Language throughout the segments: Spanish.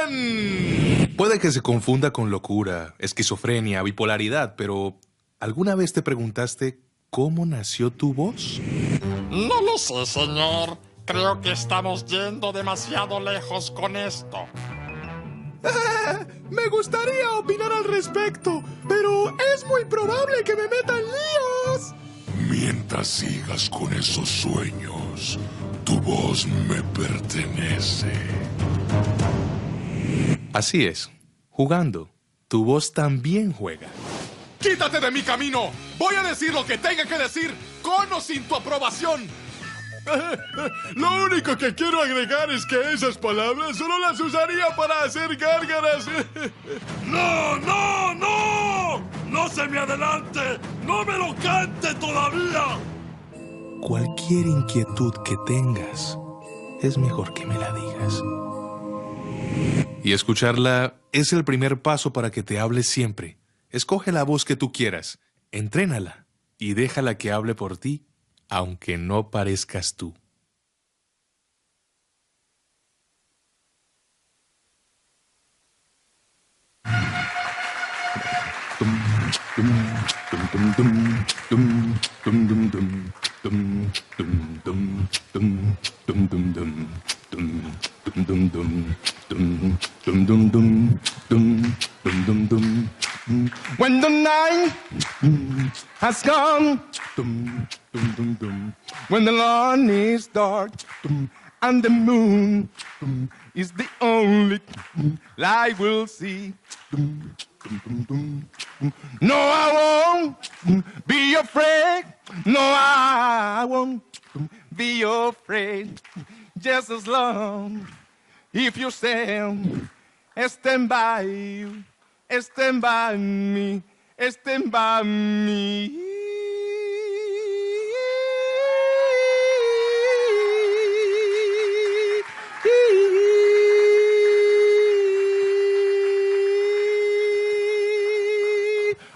¡Atención! Puede que se confunda con locura, esquizofrenia, bipolaridad, pero ¿alguna vez te preguntaste cómo nació tu voz? No lo sé, señor. Creo que estamos yendo demasiado lejos con esto. Me gustaría opinar al respecto, pero es muy probable que me meta en líos. Mientras sigas con esos sueños, tu voz me pertenece. Así es, jugando, tu voz también juega. ¡Quítate de mi camino! Voy a decir lo que tenga que decir, con o sin tu aprobación. Lo único que quiero agregar es que esas palabras solo las usaría para hacer gárgaras. ¡No, no, no! ¡No se me adelante! ¡No me lo cante todavía! Cualquier inquietud que tengas, es mejor que me la digas. Y escucharla es el primer paso para que te hable siempre. Escoge la voz que tú quieras, entrénala y déjala que hable por ti, aunque no parezcas tú. When the night has come, when the lawn is dark, and the moon is the only light we'll see. No, I won't be afraid. No, I won't be afraid. Just as long if you stand by you, stand by me, stand by me.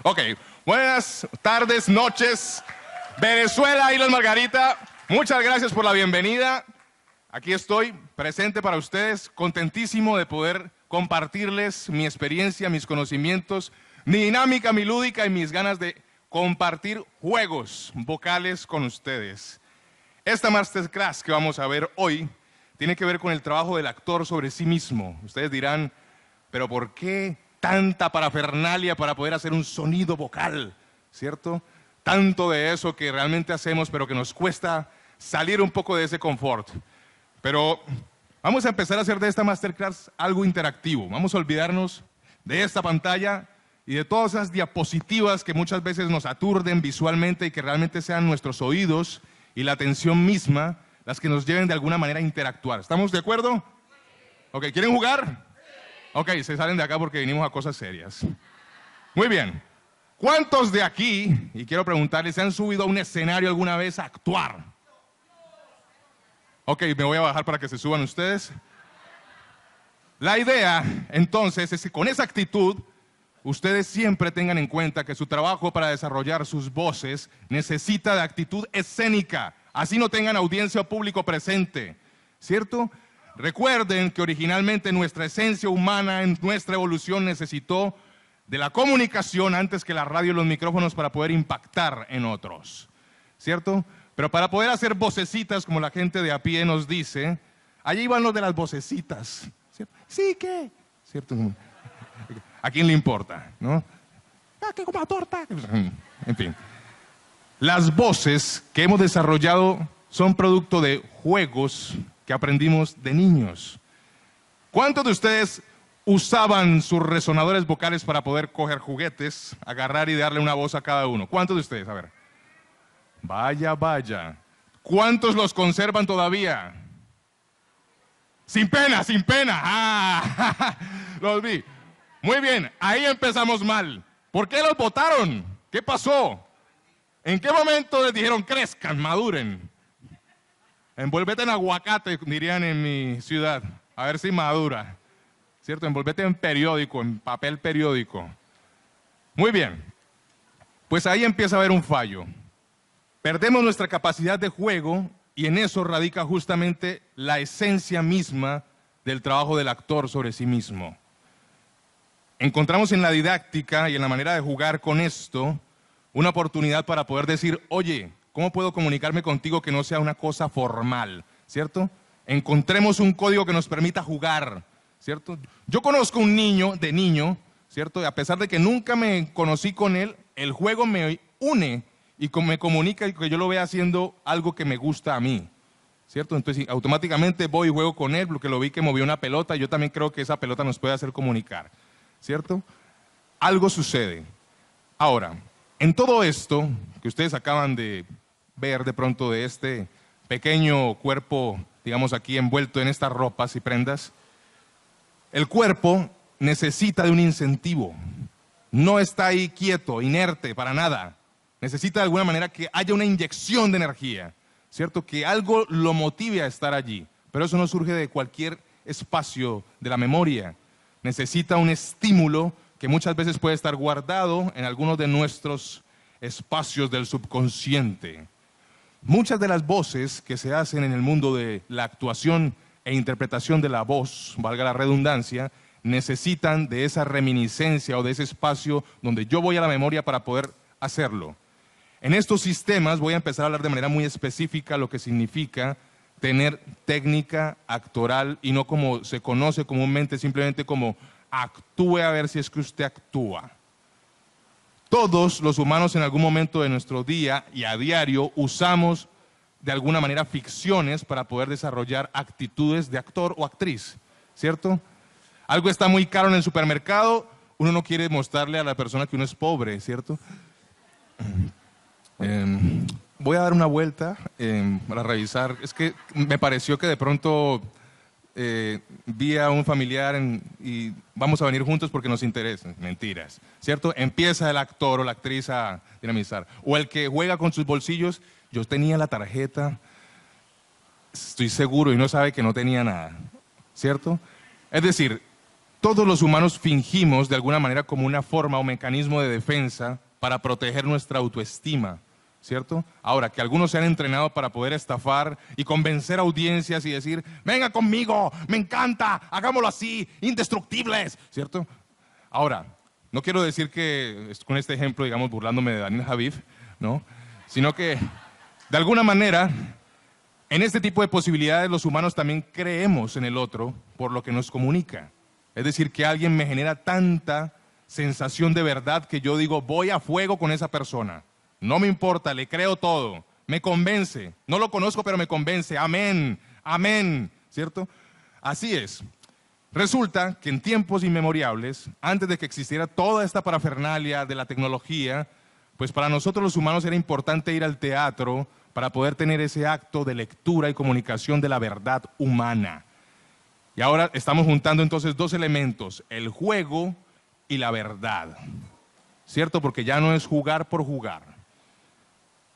Ok, buenas tardes, noches, Venezuela, Islas Margarita. Muchas gracias por la bienvenida. Aquí estoy, presente para ustedes, contentísimo de poder compartirles mi experiencia, mis conocimientos, mi dinámica, mi lúdica y mis ganas de compartir juegos vocales con ustedes. Esta masterclass que vamos a ver hoy tiene que ver con el trabajo del actor sobre sí mismo. Ustedes dirán, ¿pero por qué tanta parafernalia para poder hacer un sonido vocal? ¿Cierto? Tanto de eso que realmente hacemos, pero que nos cuesta salir un poco de ese confort. Pero vamos a empezar a hacer de esta masterclass algo interactivo. Vamos a olvidarnos de esta pantalla y de todas esas diapositivas que muchas veces nos aturden visualmente y que realmente sean nuestros oídos y la atención misma las que nos lleven de alguna manera a interactuar. ¿Estamos de acuerdo? Ok, ¿quieren jugar? Ok, se salen de acá porque vinimos a cosas serias. Muy bien. ¿Cuántos de aquí, y quiero preguntarles, se han subido a un escenario alguna vez a actuar? Ok, me voy a bajar para que se suban ustedes. La idea, entonces, es que con esa actitud, ustedes siempre tengan en cuenta que su trabajo para desarrollar sus voces necesita de actitud escénica. Así no tengan audiencia o público presente, ¿cierto? Recuerden que originalmente nuestra esencia humana, en nuestra evolución, necesitó de la comunicación antes que la radio y los micrófonos para poder impactar en otros, ¿cierto? Pero para poder hacer vocecitas, como la gente de a pie nos dice, allí van los de las vocecitas, ¿cierto? Sí, ¿qué? ¿Cierto? ¿A quién le importa, no? Ah, que coma torta. En fin. Las voces que hemos desarrollado son producto de juegos que aprendimos de niños. ¿Cuántos de ustedes usaban sus resonadores vocales para poder coger juguetes, agarrar y darle una voz a cada uno? ¿Cuántos de ustedes? A ver. Vaya, vaya. ¿Cuántos los conservan todavía? Sin pena, sin pena. Ah, los vi. Muy bien, ahí empezamos mal. ¿Por qué los botaron? ¿Qué pasó? ¿En qué momento les dijeron crezcan, maduren? Envuélvete en aguacate, dirían en mi ciudad, a ver si madura, ¿cierto? Envuélvete en periódico, en papel periódico. Muy bien, pues ahí empieza a haber un fallo. Perdemos nuestra capacidad de juego y en eso radica justamente la esencia misma del trabajo del actor sobre sí mismo. Encontramos en la didáctica y en la manera de jugar con esto una oportunidad para poder decir, oye, ¿cómo puedo comunicarme contigo que no sea una cosa formal? ¿Cierto? Encontremos un código que nos permita jugar, ¿cierto? Yo conozco un niño, de niño, ¿cierto? Y a pesar de que nunca me conocí con él, el juego me une y me comunica y que yo lo vea haciendo algo que me gusta a mí, ¿cierto? Entonces automáticamente voy y juego con él porque lo vi que movió una pelota y yo también creo que esa pelota nos puede hacer comunicar, ¿cierto? Algo sucede. Ahora, en todo esto que ustedes acaban de ver de pronto de este pequeño cuerpo, digamos aquí envuelto en estas ropas y prendas, el cuerpo necesita de un incentivo. No está ahí quieto, inerte, para nada. Necesita de alguna manera que haya una inyección de energía, ¿cierto? Que algo lo motive a estar allí. Pero eso no surge de cualquier espacio de la memoria. Necesita un estímulo que muchas veces puede estar guardado en algunos de nuestros espacios del subconsciente. Muchas de las voces que se hacen en el mundo de la actuación e interpretación de la voz, valga la redundancia, necesitan de esa reminiscencia o de ese espacio donde yo voy a la memoria para poder hacerlo. En estos sistemas voy a empezar a hablar de manera muy específica lo que significa tener técnica actoral y no como se conoce comúnmente, simplemente como actúe a ver si es que usted actúa. Todos los humanos en algún momento de nuestro día y a diario usamos de alguna manera ficciones para poder desarrollar actitudes de actor o actriz, ¿cierto? Algo está muy caro en el supermercado, uno no quiere mostrarle a la persona que uno es pobre, ¿cierto? Voy a dar una vuelta para revisar. Es que me pareció que de pronto vi a un familiar y vamos a venir juntos porque nos interesa. Mentiras, ¿cierto? Empieza el actor o la actriz a dinamizar. O el que juega con sus bolsillos. Yo tenía la tarjeta, estoy seguro, y no sabe que no tenía nada, ¿cierto? Es decir, todos los humanos fingimos de alguna manera como una forma o mecanismo de defensa para proteger nuestra autoestima, ¿cierto? Ahora, que algunos se han entrenado para poder estafar y convencer audiencias y decir, venga conmigo, me encanta, hagámoslo así, indestructibles, ¿cierto? Ahora, no quiero decir que con este ejemplo, digamos, burlándome de Daniel Javif, ¿no? Sino que, de alguna manera, en este tipo de posibilidades los humanos también creemos en el otro por lo que nos comunica. Es decir, que alguien me genera tanta sensación de verdad que yo digo, voy a fuego con esa persona. No me importa, le creo todo, me convence. No lo conozco, pero me convence. Amén, amén, ¿cierto? Así es. Resulta que en tiempos inmemorables, antes de que existiera toda esta parafernalia de la tecnología, pues para nosotros los humanos era importante ir al teatro para poder tener ese acto de lectura y comunicación de la verdad humana. Y ahora estamos juntando entonces dos elementos, el juego y la verdad, ¿cierto? Porque ya no es jugar por jugar.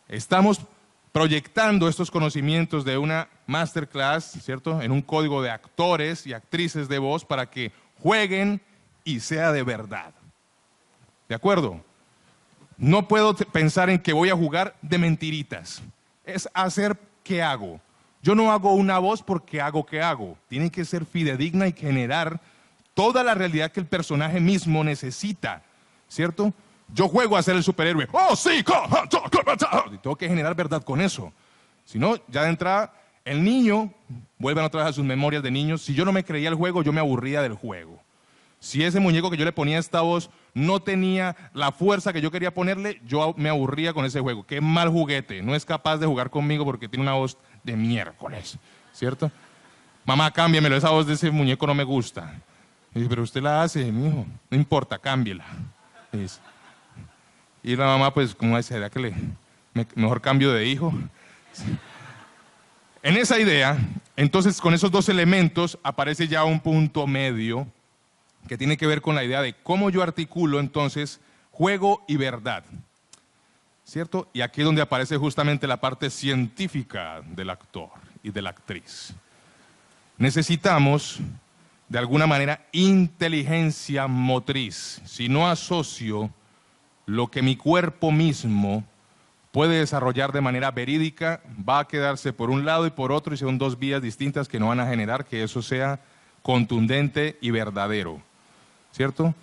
Estamos proyectando estos conocimientos de una masterclass, ¿cierto? En un código de actores y actrices de voz para que jueguen y sea de verdad. ¿De acuerdo? No puedo pensar en que voy a jugar de mentiritas. Es hacer qué hago. Yo no hago una voz porque hago qué hago. Tiene que ser fidedigna y generar toda la realidad que el personaje mismo necesita, ¿cierto? Yo juego a ser el superhéroe. ¡Oh, sí! Y tengo que generar verdad con eso. Si no, ya de entrada, el niño, vuelven otra vez a sus memorias de niños, si yo no me creía el juego, yo me aburría del juego. Si ese muñeco que yo le ponía esta voz no tenía la fuerza que yo quería ponerle, yo me aburría con ese juego. Qué mal juguete, no es capaz de jugar conmigo porque tiene una voz de miércoles, ¿cierto? Mamá, cámbiamelo, esa voz de ese muñeco no me gusta. Y dice, pero usted la hace, mijo, no importa, cámbiela. Y la mamá, pues, como dice, ¿será que mejor cambio de hijo? En esa idea, entonces, con esos dos elementos aparece ya un punto medio que tiene que ver con la idea de cómo yo articulo, entonces, juego y verdad, ¿cierto? Y aquí es donde aparece justamente la parte científica del actor y de la actriz. Necesitamos, de alguna manera, inteligencia motriz. Si no asocio lo que mi cuerpo mismo puede desarrollar de manera verídica, va a quedarse por un lado y por otro, y son dos vías distintas que no van a generar que eso sea contundente y verdadero, ¿cierto?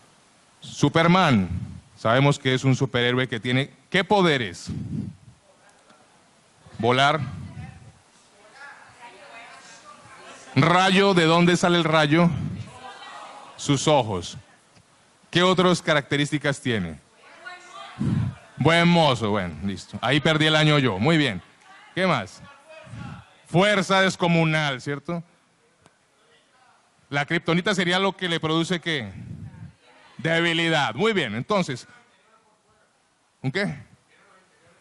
Superman, sabemos que es un superhéroe que tiene, ¿qué poderes? Volar. Rayo, ¿de dónde sale el rayo? Sus ojos. ¿Qué otras características tiene? Buen mozo, bueno, listo. Ahí perdí el año yo, muy bien. ¿Qué más? Fuerza descomunal, ¿cierto? La kriptonita sería lo que le produce, ¿qué? Debilidad. Muy bien, entonces, ¿un qué?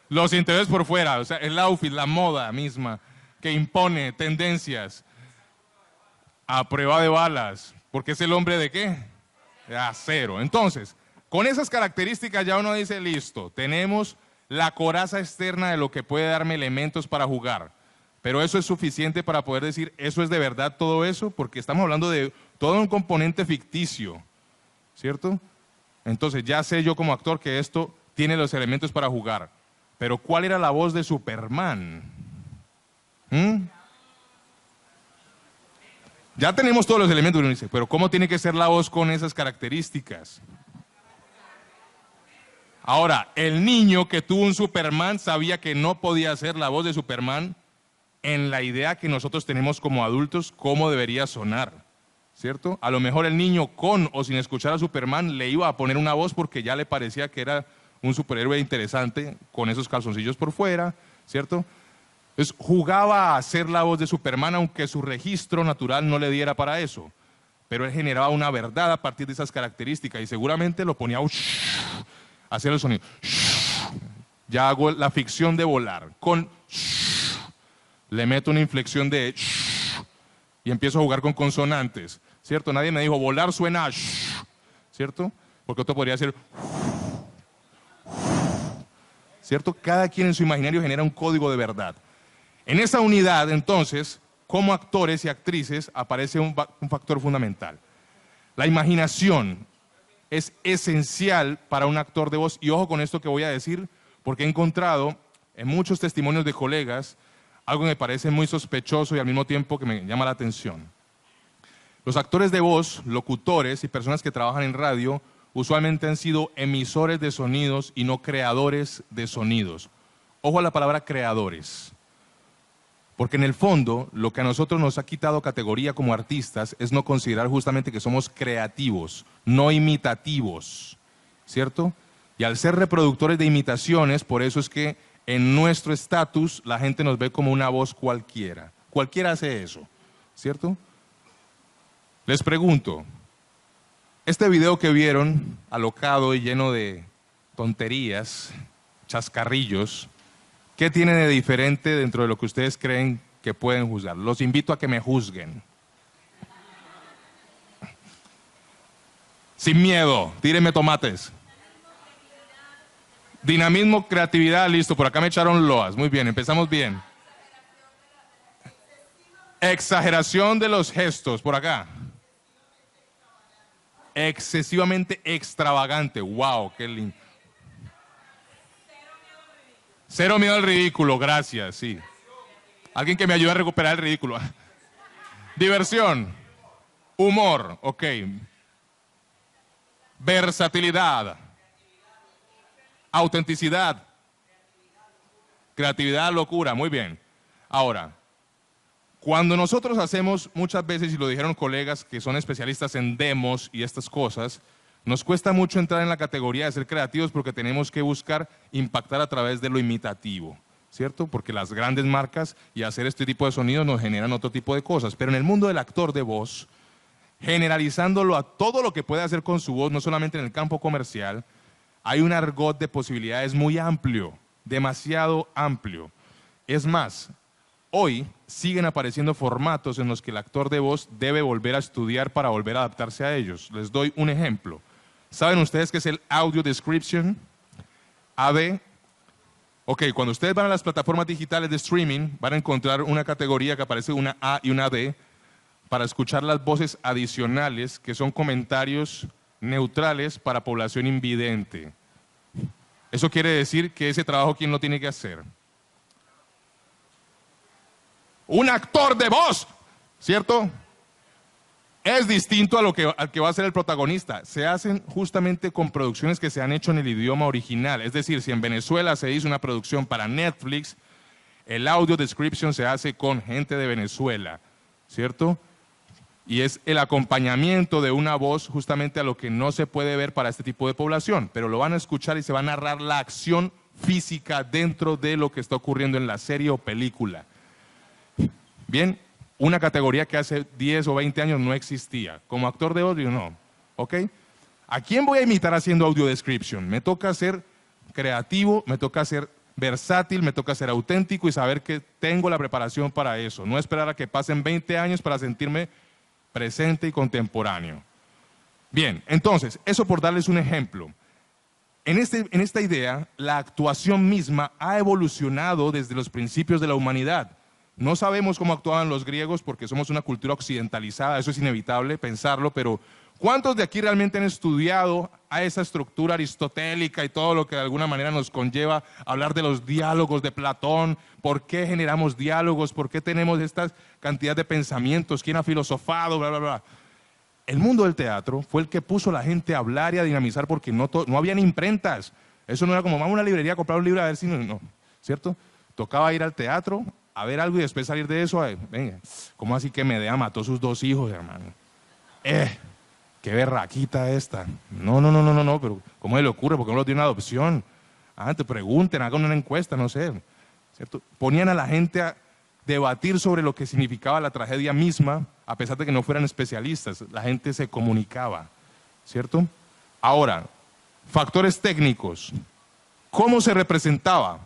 Los intereses por fuera, o sea, el outfit, la moda misma, que impone tendencias a prueba de balas, porque es el hombre de qué? De acero. Entonces, con esas características ya uno dice, listo, tenemos la coraza externa de lo que puede darme elementos para jugar. Pero eso es suficiente para poder decir, ¿eso es de verdad todo eso? Porque estamos hablando de todo un componente ficticio, ¿cierto? Entonces ya sé yo como actor que esto tiene los elementos para jugar. Pero ¿cuál era la voz de Superman? Ya tenemos todos los elementos, uno dice, pero ¿cómo tiene que ser la voz con esas características? Ahora, el niño que tuvo un Superman sabía que no podía ser la voz de Superman en la idea que nosotros tenemos como adultos, cómo debería sonar, ¿cierto? A lo mejor el niño con o sin escuchar a Superman le iba a poner una voz porque ya le parecía que era un superhéroe interesante con esos calzoncillos por fuera, ¿cierto? Entonces jugaba a ser la voz de Superman aunque su registro natural no le diera para eso, pero él generaba una verdad a partir de esas características y seguramente lo ponía a hacer el sonido. Ya hago la ficción de volar, le meto una inflexión de y empiezo a jugar con consonantes, ¿cierto? Nadie me dijo, volar suena a ¿cierto? Porque otro podría ser, ¿cierto? Cada quien en su imaginario genera un código de verdad. En esa unidad, entonces, como actores y actrices, aparece un factor fundamental. La imaginación es esencial para un actor de voz, y ojo con esto que voy a decir, porque he encontrado en muchos testimonios de colegas algo que me parece muy sospechoso y al mismo tiempo que me llama la atención. Los actores de voz, locutores y personas que trabajan en radio usualmente han sido emisores de sonidos y no creadores de sonidos. Ojo a la palabra creadores, porque en el fondo lo que a nosotros nos ha quitado categoría como artistas es no considerar justamente que somos creativos, no imitativos, ¿cierto? Y al ser reproductores de imitaciones, por eso es que en nuestro estatus la gente nos ve como una voz cualquiera. Cualquiera hace eso, ¿cierto? Les pregunto, este video que vieron, alocado y lleno de tonterías, chascarrillos, ¿qué tiene de diferente dentro de lo que ustedes creen que pueden juzgar? Los invito a que me juzguen. Sin miedo, tírenme tomates. Dinamismo, creatividad, listo, por acá me echaron loas, muy bien, empezamos bien. Exageración de los gestos, por acá. Excesivamente extravagante, wow, qué lindo. Cero miedo al ridículo, gracias, sí. Alguien que me ayude a recuperar el ridículo. Diversión, humor, ok. Versatilidad. Autenticidad, creatividad, locura, muy bien. Ahora, cuando nosotros hacemos muchas veces, y lo dijeron colegas que son especialistas en demos y estas cosas, nos cuesta mucho entrar en la categoría de ser creativos porque tenemos que buscar impactar a través de lo imitativo, ¿cierto? Porque las grandes marcas y hacer este tipo de sonidos nos generan otro tipo de cosas. Pero en el mundo del actor de voz, generalizándolo a todo lo que puede hacer con su voz, no solamente en el campo comercial, hay un argot de posibilidades muy amplio, demasiado amplio. Es más, hoy siguen apareciendo formatos en los que el actor de voz debe volver a estudiar para volver a adaptarse a ellos. Les doy un ejemplo. ¿Saben ustedes qué es el Audio Description? AD. Ok, cuando ustedes van a las plataformas digitales de streaming, van a encontrar una categoría que aparece una A y una D para escuchar las voces adicionales, que son comentarios neutrales para población invidente. Eso quiere decir que ese trabajo, ¿quién lo tiene que hacer? Un actor de voz, ¿cierto? Es distinto a al que va a ser el protagonista. Se hacen justamente con producciones que se han hecho en el idioma original. Es decir, si en Venezuela se hizo una producción para Netflix, el audio description se hace con gente de Venezuela, ¿cierto? Y es el acompañamiento de una voz justamente a lo que no se puede ver para este tipo de población, pero lo van a escuchar y se va a narrar la acción física dentro de lo que está ocurriendo en la serie o película. Bien, una categoría que hace 10 o 20 años no existía. Como actor de audio, no. ¿Ok? ¿A quién voy a imitar haciendo audio description? Me toca ser creativo, me toca ser versátil, me toca ser auténtico y saber que tengo la preparación para eso. No esperar a que pasen 20 años para sentirme presente y contemporáneo. Bien, entonces, eso por darles un ejemplo. En esta idea, la actuación misma ha evolucionado desde los principios de la humanidad. No sabemos cómo actuaban los griegos porque somos una cultura occidentalizada, eso es inevitable pensarlo, pero ¿cuántos de aquí realmente han estudiado a esa estructura aristotélica y todo lo que de alguna manera nos conlleva hablar de los diálogos de Platón? ¿Por qué generamos diálogos? ¿Por qué tenemos esta cantidad de pensamientos? ¿Quién ha filosofado? Bla, bla, bla. El mundo del teatro fue el que puso a la gente a hablar y a dinamizar porque no habían imprentas. Eso no era como, vamos a una librería a comprar un libro a ver si no, ¿cierto? Tocaba ir al teatro, a ver algo y después salir de eso. Venga, ¿cómo así que Medea mató a sus 2 hijos, hermano? Qué berraquita esta. No, pero ¿cómo se le ocurre? ¿Por qué no lo tiene una adopción? Te pregunten, hagan una encuesta, no sé, ¿cierto? Ponían a la gente a debatir sobre lo que significaba la tragedia misma, a pesar de que no fueran especialistas. La gente se comunicaba, ¿cierto? Ahora, factores técnicos. ¿Cómo se representaba?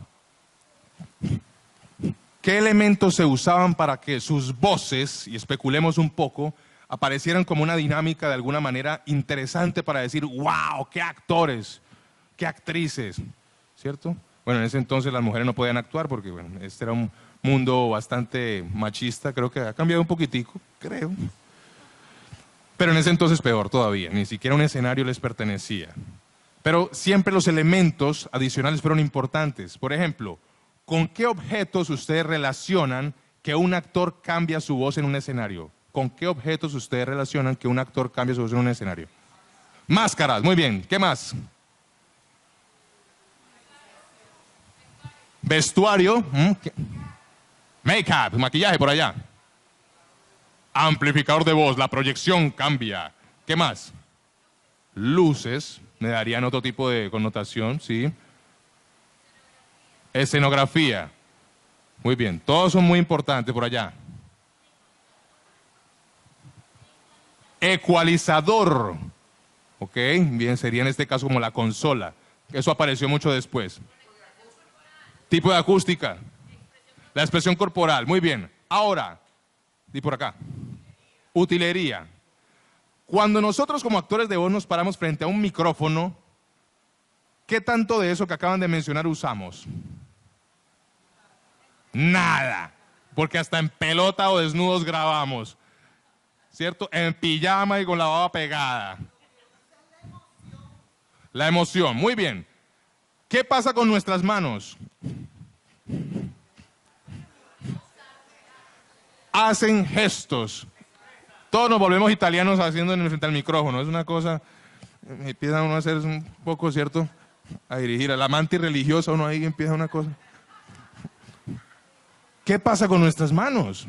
¿Qué elementos se usaban para que sus voces, y especulemos un poco, aparecieran como una dinámica de alguna manera interesante para decir, wow, qué actores, qué actrices, ¿cierto? Bueno, en ese entonces las mujeres no podían actuar porque, bueno, este era un mundo bastante machista, creo que ha cambiado un poquitico, creo. Pero en ese entonces peor todavía, ni siquiera un escenario les pertenecía. Pero siempre los elementos adicionales fueron importantes. Por ejemplo, ¿con qué objetos ustedes relacionan que un actor cambia su voz en un escenario? ¿Con qué objetos ustedes relacionan que un actor cambie su voz en un escenario? Máscaras, muy bien. ¿Qué más? Vestuario. Make-up, maquillaje por allá. Amplificador de voz, la proyección cambia. ¿Qué más? Luces, me darían otro tipo de connotación, ¿sí? Escenografía. Muy bien, todos son muy importantes por allá. Ecualizador. Ok, bien, sería en este caso como la consola. Eso apareció mucho después. Tipo de acústica. La expresión corporal, muy bien. Ahora, di por acá. Utilería. Cuando nosotros como actores de voz nos paramos frente a un micrófono, ¿qué tanto de eso que acaban de mencionar usamos? Nada. Porque hasta en pelota o desnudos grabamos. ¿Cierto? En pijama y con la baba pegada. La emoción, muy bien. ¿Qué pasa con nuestras manos? Hacen gestos. Todos nos volvemos italianos haciendo frente al micrófono. Es una cosa, empieza uno a hacer un poco, ¿cierto? A dirigir a la amante religiosa, uno ahí empieza una cosa. ¿Qué pasa con nuestras manos?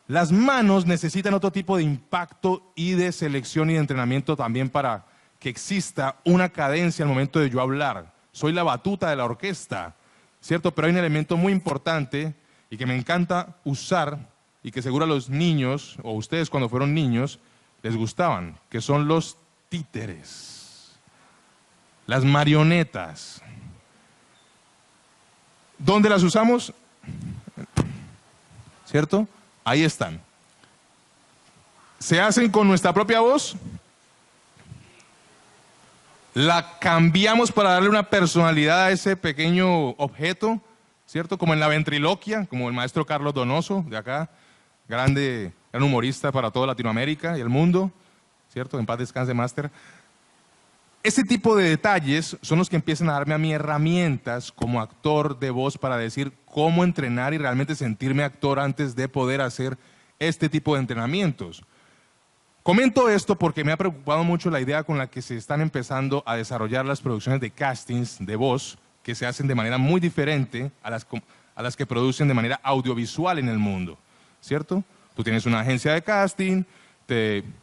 Las manos necesitan otro tipo de impacto y de selección y de entrenamiento también para que exista una cadencia al momento de yo hablar. Soy la batuta de la orquesta, ¿cierto? Pero hay un elemento muy importante y que me encanta usar y que seguro a los niños, o ustedes cuando fueron niños, les gustaban, que son los títeres, las marionetas. ¿Dónde las usamos? ¿Cierto? Ahí están. ¿Se hacen con nuestra propia voz? ¿La cambiamos para darle una personalidad a ese pequeño objeto? ¿Cierto? Como en la ventriloquia, como el maestro Carlos Donoso, de acá, gran humorista para toda Latinoamérica y el mundo, ¿cierto? En paz descanse, máster. Ese tipo de detalles son los que empiezan a darme a mí herramientas como actor de voz para decir cómo entrenar y realmente sentirme actor antes de poder hacer este tipo de entrenamientos. Comento esto porque me ha preocupado mucho la idea con la que se están empezando a desarrollar las producciones de castings de voz, que se hacen de manera muy diferente a las que producen de manera audiovisual en el mundo, ¿cierto? Tú tienes una agencia de casting,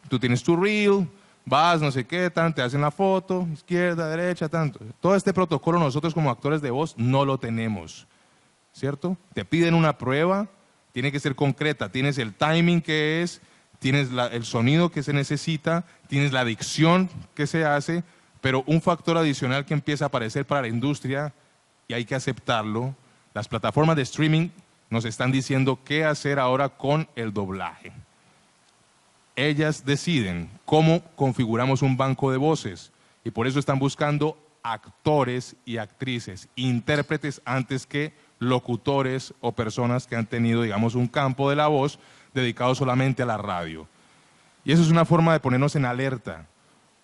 tú tienes tu reel, vas, no sé qué, te hacen la foto, izquierda, derecha, tanto. Todo este protocolo nosotros como actores de voz no lo tenemos, ¿cierto? Te piden una prueba, tiene que ser concreta, tienes el timing que es, tienes el sonido que se necesita, tienes la dicción que se hace, pero un factor adicional que empieza a aparecer para la industria, y hay que aceptarlo, las plataformas de streaming nos están diciendo qué hacer ahora con el doblaje. Ellas deciden cómo configuramos un banco de voces, y por eso están buscando actores y actrices, intérpretes antes que locutores o personas que han tenido, digamos, un campo de la voz dedicado solamente a la radio. Y eso es una forma de ponernos en alerta,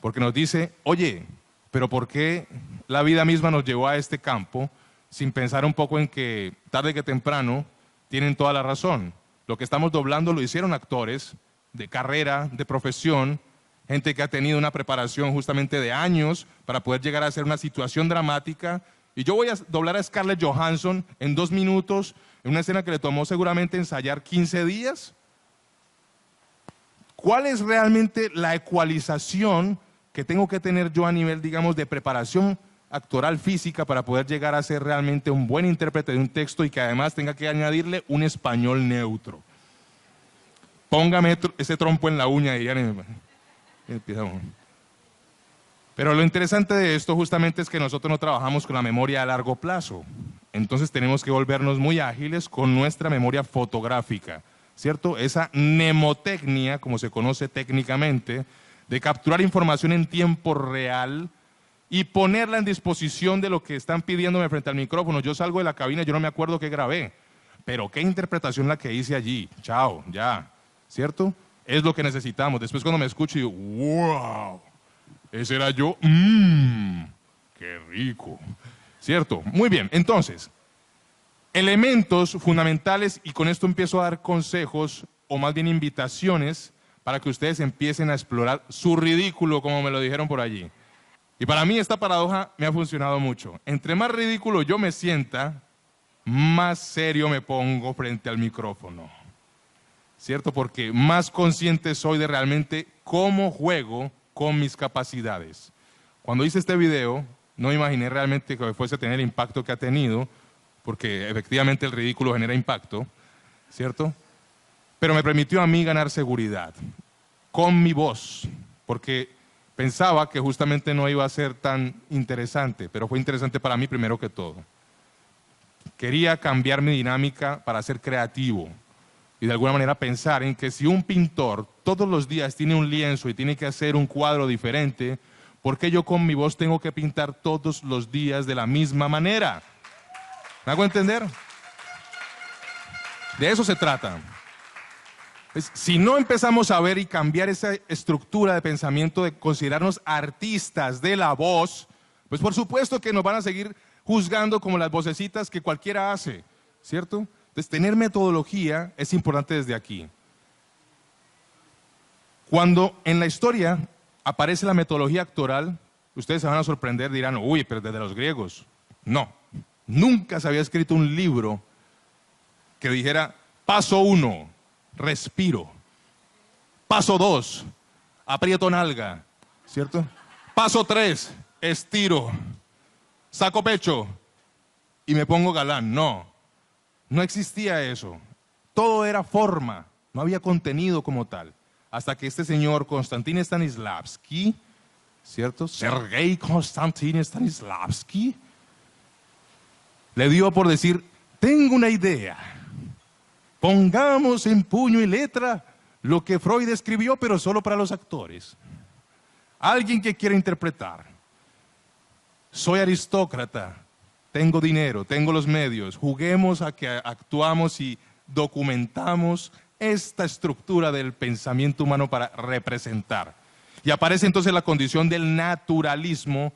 porque nos dice, oye, pero ¿por qué la vida misma nos llevó a este campo sin pensar un poco en que tarde que temprano tienen toda la razón? Lo que estamos doblando lo hicieron actores de carrera, de profesión, gente que ha tenido una preparación justamente de años para poder llegar a hacer una situación dramática. Y yo voy a doblar a Scarlett Johansson en 2 minutos, en una escena que le tomó seguramente ensayar 15 días. ¿Cuál es realmente la ecualización que tengo que tener yo a nivel, digamos, de preparación actoral física para poder llegar a ser realmente un buen intérprete de un texto y que además tenga que añadirle un español neutro? Póngame ese trompo en la uña, dirían. Pero lo interesante de esto justamente es que nosotros no trabajamos con la memoria a largo plazo. Entonces tenemos que volvernos muy ágiles con nuestra memoria fotográfica, ¿cierto? Esa mnemotecnia, como se conoce técnicamente, de capturar información en tiempo real y ponerla en disposición de lo que están pidiéndome frente al micrófono. Yo salgo de la cabina y yo no me acuerdo qué grabé, pero qué interpretación la que hice allí. Chao, ya, ¿cierto? Es lo que necesitamos. Después cuando me escucho digo, wow, ese era yo, qué rico, ¿cierto? Muy bien, entonces, elementos fundamentales, y con esto empiezo a dar consejos, o más bien invitaciones, para que ustedes empiecen a explorar su ridículo, como me lo dijeron por allí. Y para mí esta paradoja me ha funcionado mucho. Entre más ridículo yo me sienta, más serio me pongo frente al micrófono, ¿cierto? Porque más consciente soy de realmente cómo juego con mis capacidades. Cuando hice este video, no me imaginé realmente que fuese a tener el impacto que ha tenido, porque efectivamente el ridículo genera impacto, ¿cierto? Pero me permitió a mí ganar seguridad con mi voz, porque pensaba que justamente no iba a ser tan interesante, pero fue interesante para mí primero que todo. Quería cambiar mi dinámica para ser creativo y de alguna manera pensar en que si un pintor todos los días tiene un lienzo y tiene que hacer un cuadro diferente, ¿por qué yo con mi voz tengo que pintar todos los días de la misma manera? ¿Me hago entender? De eso se trata. Si no empezamos a ver y cambiar esa estructura de pensamiento de considerarnos artistas de la voz, pues por supuesto que nos van a seguir juzgando como las vocecitas que cualquiera hace, ¿cierto? Entonces, tener metodología es importante desde aquí. Cuando en la historia aparece la metodología actoral, ustedes se van a sorprender, dirán, uy, pero desde los griegos. No, nunca se había escrito un libro que dijera, paso 1, respiro. Paso 2, aprieto nalga, ¿cierto? Paso 3, estiro, saco pecho y me pongo galán. No, no existía eso. Todo era forma, no había contenido como tal. Hasta que este señor Konstantin Stanislavski, ¿cierto? Sergei Konstantin Stanislavski, le dio por decir, tengo una idea. Pongamos en puño y letra lo que Freud escribió, pero solo para los actores. Alguien que quiera interpretar. Soy aristócrata, tengo dinero, tengo los medios. Juguemos a que actuamos y documentamos esta estructura del pensamiento humano para representar. Y aparece entonces la condición del naturalismo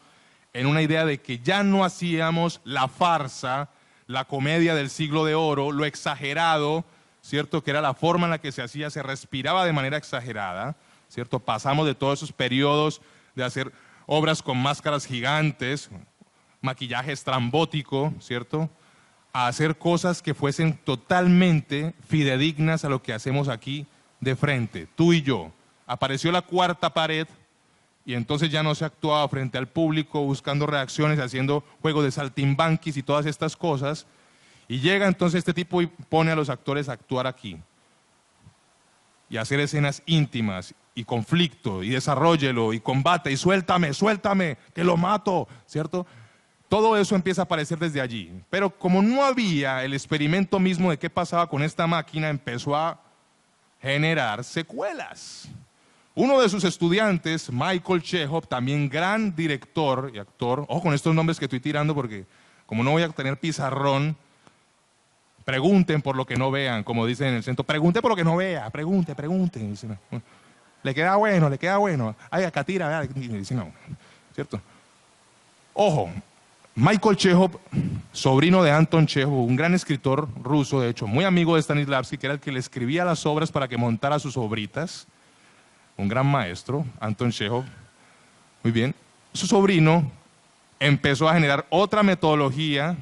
en una idea de que ya no hacíamos la farsa, la comedia del siglo de oro, lo exagerado, ¿cierto? Que era la forma en la que se hacía, se respiraba de manera exagerada, ¿cierto? Pasamos de todos esos periodos de hacer obras con máscaras gigantes, maquillaje estrambótico, ¿cierto?, a hacer cosas que fuesen totalmente fidedignas a lo que hacemos aquí de frente, tú y yo. Apareció la cuarta pared y entonces ya no se actuaba frente al público buscando reacciones, haciendo juegos de saltimbanquis y todas estas cosas. Y llega entonces este tipo y pone a los actores a actuar aquí y a hacer escenas íntimas y conflicto y desarróllelo y combate y suéltame, suéltame, que lo mato, ¿cierto? Todo eso empieza a aparecer desde allí. Pero como no había el experimento mismo de qué pasaba con esta máquina, empezó a generar secuelas. Uno de sus estudiantes, Michael Chekhov, también gran director y actor, ojo con estos nombres que estoy tirando porque como no voy a tener pizarrón, pregunten por lo que no vean, como dicen en el centro, pregunte por lo que no vea, pregunte. Dicen, le queda bueno, ay, acá tira, dicen, no, ¿cierto? Ojo, Michael Chekhov, sobrino de Anton Chekhov, un gran escritor ruso, de hecho, muy amigo de Stanislavski, que era el que le escribía las obras para que montara sus obritas, un gran maestro, Anton Chekhov. Muy bien, su sobrino empezó a generar otra metodología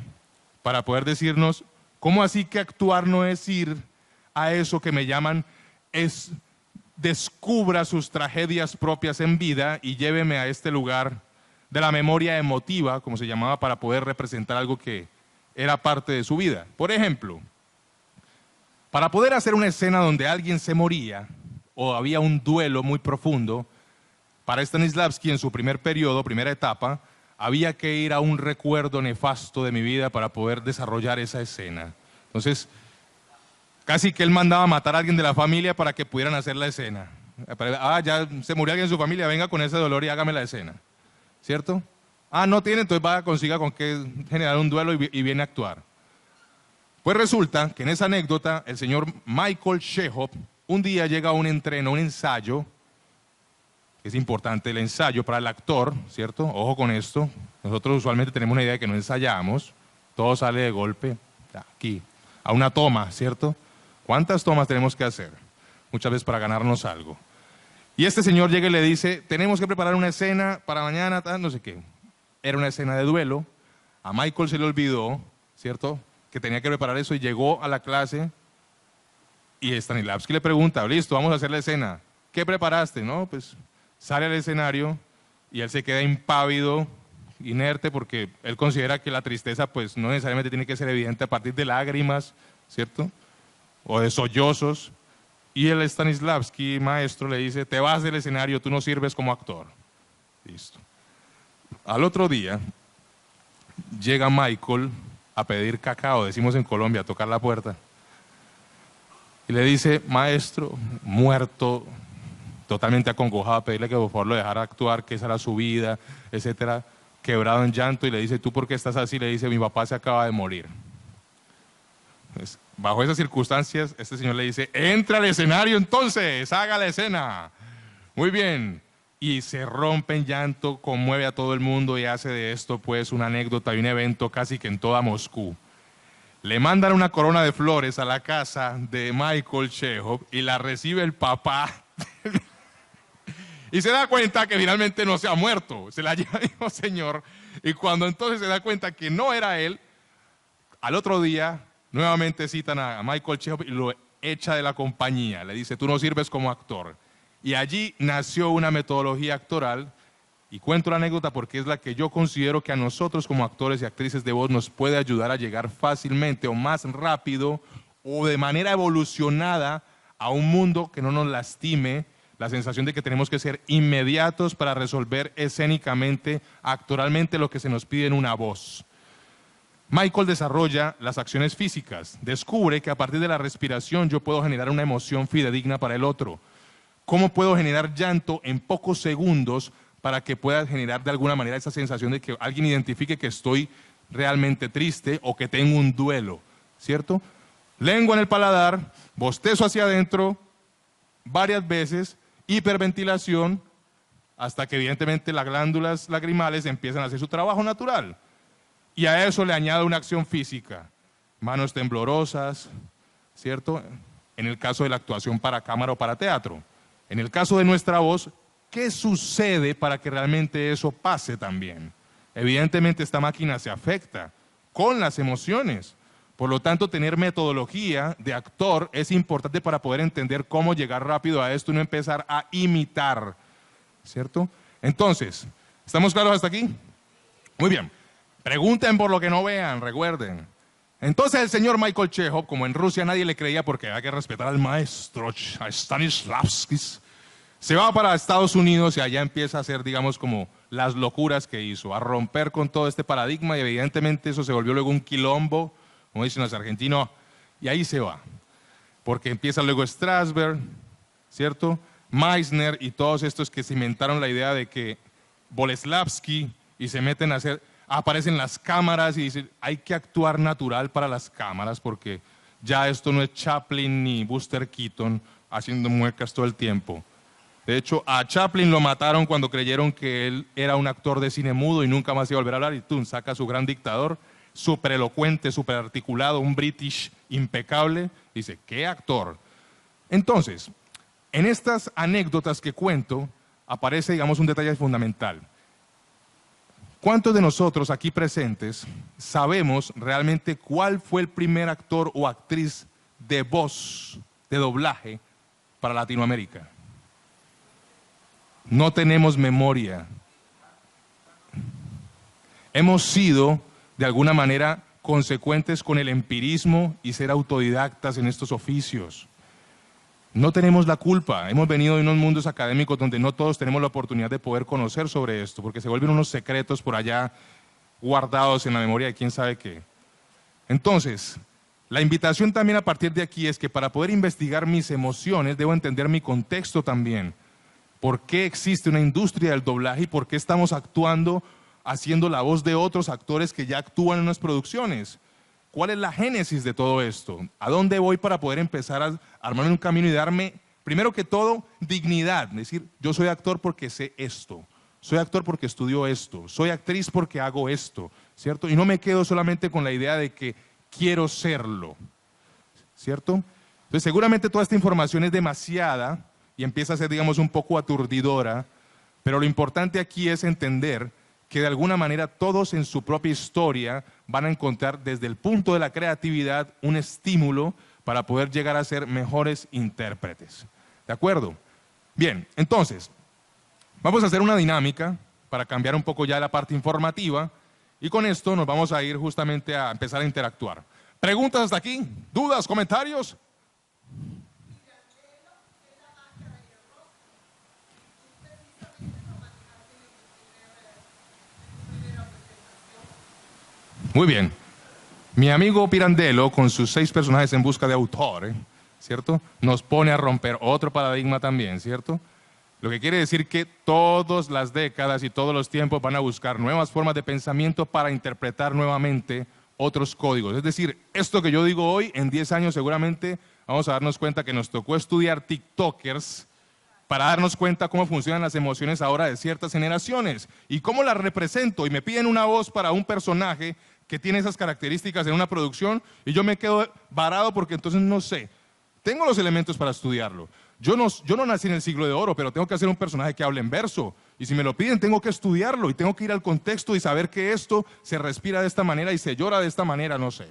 para poder decirnos, ¿cómo así que actuar no es ir a eso que me llaman, es descubra sus tragedias propias en vida y lléveme a este lugar de la memoria emotiva, como se llamaba, para poder representar algo que era parte de su vida? Por ejemplo, para poder hacer una escena donde alguien se moría o había un duelo muy profundo, para Stanislavski en su primer periodo, primera etapa, había que ir a un recuerdo nefasto de mi vida para poder desarrollar esa escena. Entonces, casi que él mandaba matar a alguien de la familia para que pudieran hacer la escena. Ah, ya se murió alguien en su familia, venga con ese dolor y hágame la escena. ¿Cierto? Ah, no tiene, entonces vaya, consiga con qué generar un duelo y viene a actuar. Pues resulta que en esa anécdota, el señor Michael Chekhov, un día llega a un entreno, un ensayo, que es importante el ensayo para el actor, ¿cierto? Ojo con esto, nosotros usualmente tenemos una idea de que no ensayamos, todo sale de golpe, aquí, a una toma, ¿cierto? ¿Cuántas tomas tenemos que hacer? Muchas veces para ganarnos algo. Y este señor llega y le dice, tenemos que preparar una escena para mañana, no sé qué. Era una escena de duelo. A Michael se le olvidó, ¿cierto?, que tenía que preparar eso y llegó a la clase y Stanislavski le pregunta, listo, vamos a hacer la escena. ¿Qué preparaste? No, pues sale al escenario y él se queda impávido, inerte, porque él considera que la tristeza pues no necesariamente tiene que ser evidente a partir de lágrimas, ¿cierto?, o de sollozos. Y el Stanislavski, maestro, le dice, te vas del escenario, tú no sirves como actor. Listo. Al otro día, llega Michael a pedir cacao, decimos en Colombia, a tocar la puerta. Y le dice, maestro, muerto, totalmente acongojado, a pedirle que por favor lo dejara actuar, que esa era su vida, etcétera, quebrado en llanto, y le dice, ¿tú por qué estás así? Le dice, mi papá se acaba de morir. Pues, bajo esas circunstancias, este señor le dice, entra al escenario entonces, haga la escena. Muy bien. Y se rompe en llanto, conmueve a todo el mundo y hace de esto pues una anécdota y un evento casi que en toda Moscú. Le mandan una corona de flores a la casa de Michael Chekhov y la recibe el papá. Y se da cuenta que finalmente no se ha muerto, se la lleva el mismo señor. Y cuando entonces se da cuenta que no era él, al otro día nuevamente citan a Michael Chekhov y lo echa de la compañía. Le dice, tú no sirves como actor. Y allí nació una metodología actoral, y cuento la anécdota porque es la que yo considero que a nosotros como actores y actrices de voz nos puede ayudar a llegar fácilmente o más rápido o de manera evolucionada a un mundo que no nos lastime la sensación de que tenemos que ser inmediatos para resolver escénicamente, actoralmente lo que se nos pide en una voz. Michael desarrolla las acciones físicas, descubre que a partir de la respiración yo puedo generar una emoción fidedigna para el otro. ¿Cómo puedo generar llanto en pocos segundos para que pueda generar de alguna manera esa sensación de que alguien identifique que estoy realmente triste o que tengo un duelo, ¿cierto? Lengua en el paladar, bostezo hacia adentro varias veces, hiperventilación, hasta que evidentemente las glándulas lagrimales empiezan a hacer su trabajo natural. Y a eso le añado una acción física, manos temblorosas, ¿cierto? En el caso de la actuación para cámara o para teatro. En el caso de nuestra voz, ¿qué sucede para que realmente eso pase también? Evidentemente esta máquina se afecta con las emociones. Por lo tanto, tener metodología de actor es importante para poder entender cómo llegar rápido a esto y no empezar a imitar, ¿cierto? Entonces, ¿estamos claros hasta aquí? Muy bien. Pregunten por lo que no vean, recuerden. Entonces el señor Michael Chekhov, como en Rusia nadie le creía porque había que respetar al maestro, a Stanislavski, se va para Estados Unidos y allá empieza a hacer, digamos, como las locuras que hizo, a romper con todo este paradigma y evidentemente eso se volvió luego un quilombo, como dicen los argentinos, y ahí se va. Porque empieza luego Strasberg, ¿cierto? Meissner y todos estos que se inventaron la idea de que Boleslavsky y se meten a hacer, aparecen las cámaras y dicen, hay que actuar natural para las cámaras porque ya esto no es Chaplin ni Buster Keaton haciendo muecas todo el tiempo. De hecho, a Chaplin lo mataron cuando creyeron que él era un actor de cine mudo y nunca más iba a volver a hablar y ¡tum! Saca su Gran Dictador, súper elocuente, súper articulado, un British impecable, dice, ¡qué actor! Entonces, en estas anécdotas que cuento, aparece, digamos, un detalle fundamental. ¿Cuántos de nosotros aquí presentes sabemos realmente cuál fue el primer actor o actriz de voz, de doblaje, para Latinoamérica? No tenemos memoria. Hemos sido, de alguna manera, consecuentes con el empirismo y ser autodidactas en estos oficios. No tenemos la culpa. Hemos venido de unos mundos académicos donde no todos tenemos la oportunidad de poder conocer sobre esto, porque se vuelven unos secretos por allá guardados en la memoria de quién sabe qué. Entonces, la invitación también a partir de aquí es que para poder investigar mis emociones debo entender mi contexto también. ¿Por qué existe una industria del doblaje y por qué estamos actuando, haciendo la voz de otros actores que ya actúan en unas producciones? ¿Cuál es la génesis de todo esto? ¿A dónde voy para poder empezar a armarme un camino y darme, primero que todo, dignidad? Es decir, yo soy actor porque sé esto, soy actor porque estudio esto, soy actriz porque hago esto, ¿cierto? Y no me quedo solamente con la idea de que quiero serlo, ¿cierto? Entonces, seguramente toda esta información es demasiada y empieza a ser, digamos, un poco aturdidora, pero lo importante aquí es entender que de alguna manera todos en su propia historia van a encontrar desde el punto de la creatividad un estímulo para poder llegar a ser mejores intérpretes. ¿De acuerdo? Bien, entonces, vamos a hacer una dinámica para cambiar un poco ya la parte informativa y con esto nos vamos a ir justamente a empezar a interactuar. ¿Preguntas hasta aquí? ¿Dudas? ¿Comentarios? Muy bien. Mi amigo Pirandello, con sus 6 personajes en busca de autor, ¿cierto? Nos pone a romper otro paradigma también, ¿cierto? Lo que quiere decir que todas las décadas y todos los tiempos van a buscar nuevas formas de pensamiento para interpretar nuevamente otros códigos. Es decir, esto que yo digo hoy, en 10 años seguramente vamos a darnos cuenta que nos tocó estudiar TikTokers para darnos cuenta cómo funcionan las emociones ahora de ciertas generaciones y cómo las represento. Y me piden una voz para un personaje que tiene esas características en una producción y yo me quedo varado porque entonces no sé. Tengo los elementos para estudiarlo. Yo no nací en el siglo de oro, pero tengo que hacer un personaje que hable en verso. Y si me lo piden, tengo que estudiarlo y tengo que ir al contexto y saber que esto se respira de esta manera y se llora de esta manera, no sé.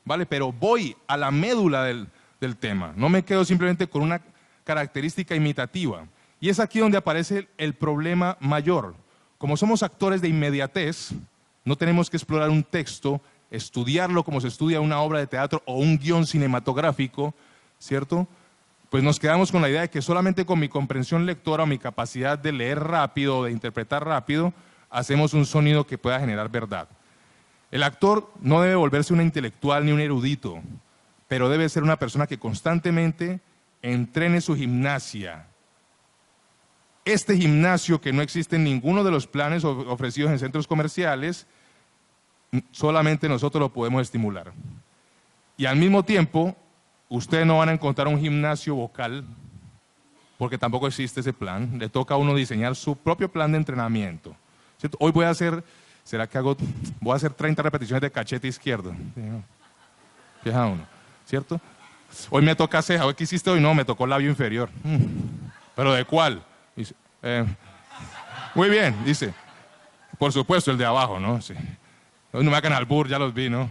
¿Vale? Pero voy a la médula del tema. No me quedo simplemente con una característica imitativa. Y es aquí donde aparece el problema mayor. Como somos actores de inmediatez, no tenemos que explorar un texto, estudiarlo como se estudia una obra de teatro o un guión cinematográfico, ¿cierto? Pues nos quedamos con la idea de que solamente con mi comprensión lectora o mi capacidad de leer rápido o de interpretar rápido, hacemos un sonido que pueda generar verdad. El actor no debe volverse un intelectual ni un erudito, pero debe ser una persona que constantemente entrene su gimnasia. Este gimnasio que no existe en ninguno de los planes ofrecidos en centros comerciales, solamente nosotros lo podemos estimular. Y al mismo tiempo, ustedes no van a encontrar un gimnasio vocal, porque tampoco existe ese plan. Le toca a uno diseñar su propio plan de entrenamiento. ¿Cierto? Hoy voy a hacer, voy a hacer 30 repeticiones de cachete izquierdo. Fija uno, ¿cierto? Hoy me toca ceja. ¿Qué hiciste hoy? No, me tocó labio inferior. ¿Pero de cuál? Dice, muy bien, dice. Por supuesto, el de abajo, ¿no? Sí. No me hagan albur, ya los vi, ¿no?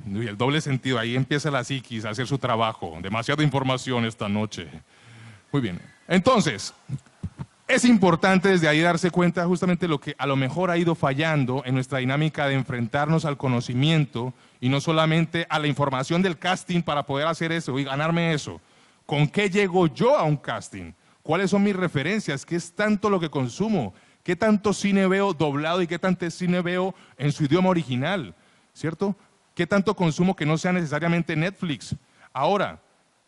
Y el doble sentido, ahí empieza la psiquis a hacer su trabajo. Demasiada información esta noche. Muy bien. Entonces, es importante desde ahí darse cuenta justamente lo que a lo mejor ha ido fallando en nuestra dinámica de enfrentarnos al conocimiento y no solamente a la información del casting para poder hacer eso y ganarme eso. ¿Con qué llego yo a un casting? ¿Cuáles son mis referencias? ¿Qué es tanto lo que consumo? ¿Qué tanto cine veo doblado y qué tanto cine veo en su idioma original? ¿Cierto? ¿Qué tanto consumo que no sea necesariamente Netflix? Ahora,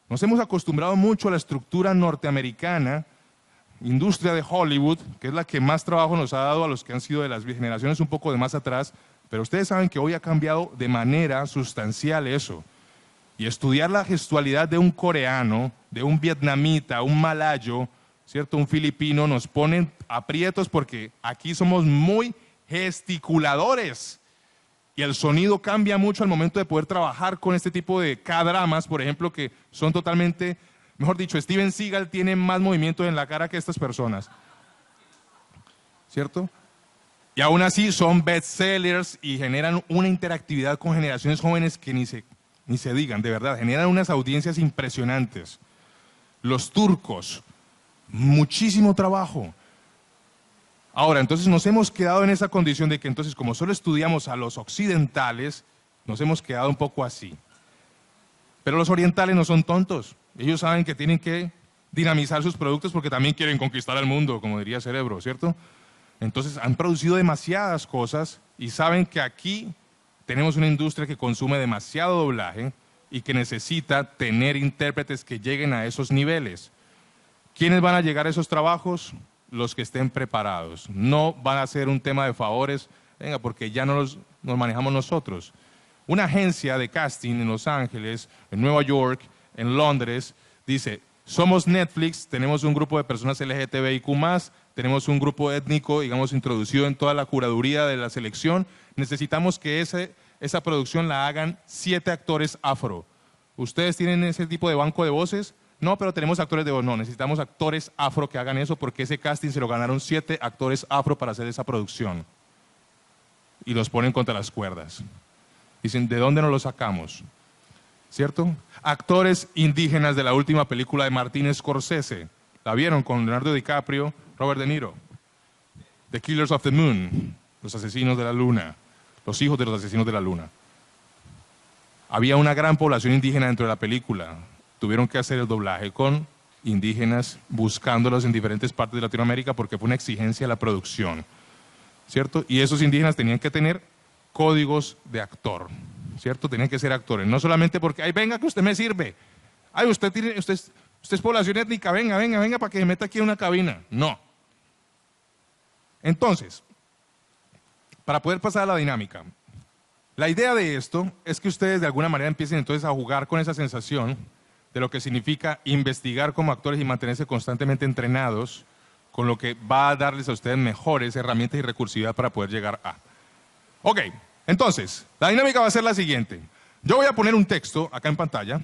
nos hemos acostumbrado mucho a la estructura norteamericana, industria de Hollywood, que es la que más trabajo nos ha dado a los que han sido de las generaciones un poco de más atrás, pero ustedes saben que hoy ha cambiado de manera sustancial eso. Y estudiar la gestualidad de un coreano, de un vietnamita, un malayo, ¿cierto? Un filipino, nos ponen aprietos porque aquí somos muy gesticuladores. Y el sonido cambia mucho al momento de poder trabajar con este tipo de K-dramas, por ejemplo, que son totalmente, mejor dicho, Steven Seagal tiene más movimiento en la cara que estas personas. ¿Cierto? Y aún así son bestsellers y generan una interactividad con generaciones jóvenes que ni se digan, de verdad, generan unas audiencias impresionantes. Los turcos, muchísimo trabajo. Ahora, entonces nos hemos quedado en esa condición de que entonces como solo estudiamos a los occidentales, nos hemos quedado un poco así. Pero los orientales no son tontos. Ellos saben que tienen que dinamizar sus productos porque también quieren conquistar el mundo, como diría Cerebro, ¿cierto? Entonces han producido demasiadas cosas y saben que aquí tenemos una industria que consume demasiado doblaje y que necesita tener intérpretes que lleguen a esos niveles. ¿Quiénes van a llegar a esos trabajos? Los que estén preparados. No van a ser un tema de favores, venga, porque ya nos manejamos nosotros. Una agencia de casting en Los Ángeles, en Nueva York, en Londres, dice, somos Netflix, tenemos un grupo de personas LGTBIQ+, tenemos un grupo étnico, digamos, introducido en toda la curaduría de la selección, necesitamos que esa producción la hagan 7 actores afro. ¿Ustedes tienen ese tipo de banco de voces? No, pero tenemos actores de voz. No, necesitamos actores afro que hagan eso porque ese casting se lo ganaron 7 actores afro para hacer esa producción. Y los ponen contra las cuerdas. Dicen, ¿de dónde nos los sacamos? ¿Cierto? Actores indígenas de la última película de Martin Scorsese. La vieron con Leonardo DiCaprio, Robert De Niro. The Killers of the Moon, los asesinos de la luna, los hijos de los asesinos de la luna. Había una gran población indígena dentro de la película. Tuvieron que hacer el doblaje con indígenas, buscándolos en diferentes partes de Latinoamérica porque fue una exigencia de la producción, ¿cierto? Y esos indígenas tenían que tener códigos de actor, ¿cierto? Tenían que ser actores, no solamente porque, ay, venga que usted me sirve, ay, usted es población étnica, venga para que se meta aquí en una cabina. No. Entonces, para poder pasar a la dinámica, la idea de esto es que ustedes de alguna manera empiecen entonces a jugar con esa sensación de lo que significa investigar como actores y mantenerse constantemente entrenados, con lo que va a darles a ustedes mejores herramientas y recursividad para poder llegar a. Ok, entonces, la dinámica va a ser la siguiente. Yo voy a poner un texto acá en pantalla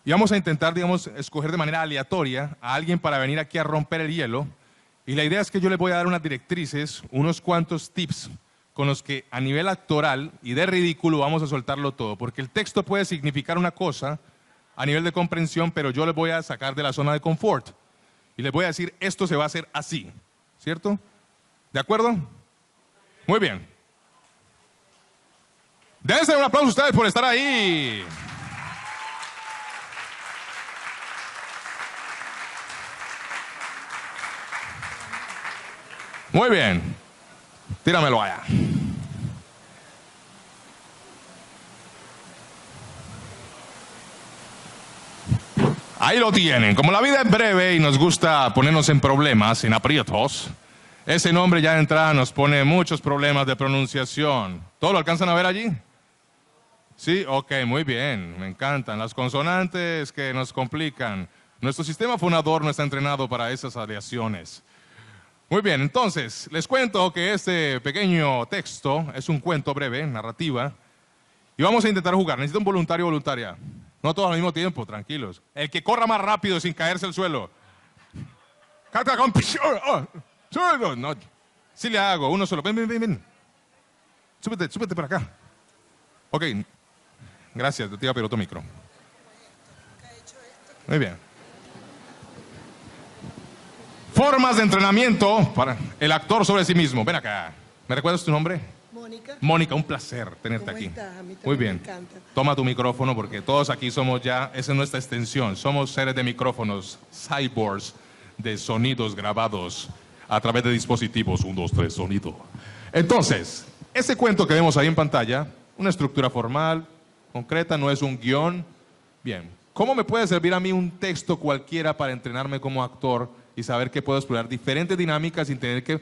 y vamos a intentar, digamos, escoger de manera aleatoria a alguien para venir aquí a romper el hielo. Y la idea es que yo les voy a dar unas directrices, unos cuantos tips con los que a nivel actoral y de ridículo vamos a soltarlo todo, porque el texto puede significar una cosa a nivel de comprensión, pero yo les voy a sacar de la zona de confort y les voy a decir, esto se va a hacer así, ¿cierto? ¿De acuerdo? Muy bien. Dense un aplauso a ustedes por estar ahí. Muy bien. Tíramelo allá. Ahí lo tienen. Como la vida es breve y nos gusta ponernos en problemas, en aprietos, ese nombre ya de entrada nos pone muchos problemas de pronunciación. ¿Todo lo alcanzan a ver allí? Sí, ok, muy bien. Me encantan las consonantes que nos complican. Nuestro sistema fonador no está entrenado para esas aleaciones. Muy bien, entonces, les cuento que este pequeño texto es un cuento breve, narrativa, y vamos a intentar jugar. Necesito un voluntario o voluntaria. No todos al mismo tiempo, tranquilos. El que corra más rápido sin caerse al suelo. Súbelo. No, sí le hago, uno solo. Ven. Súbete para acá. Ok. Gracias, te iba a pedir otro micro. Muy bien. Formas de entrenamiento para el actor sobre sí mismo. Ven acá. ¿Me recuerdas tu nombre? Mónica. Mónica, un placer tenerte ¿Cómo aquí. estás? A mí también Muy bien. me encanta. Toma tu micrófono porque todos aquí somos ya, esa es nuestra extensión. Somos seres de micrófonos, cyborgs de sonidos grabados a través de dispositivos. 1, 2, 3, sonido. Entonces, ese cuento que vemos ahí en pantalla, una estructura formal, concreta, no es un guión. Bien, ¿cómo me puede servir a mí un texto cualquiera para entrenarme como actor y saber que puedo explorar diferentes dinámicas sin tener que...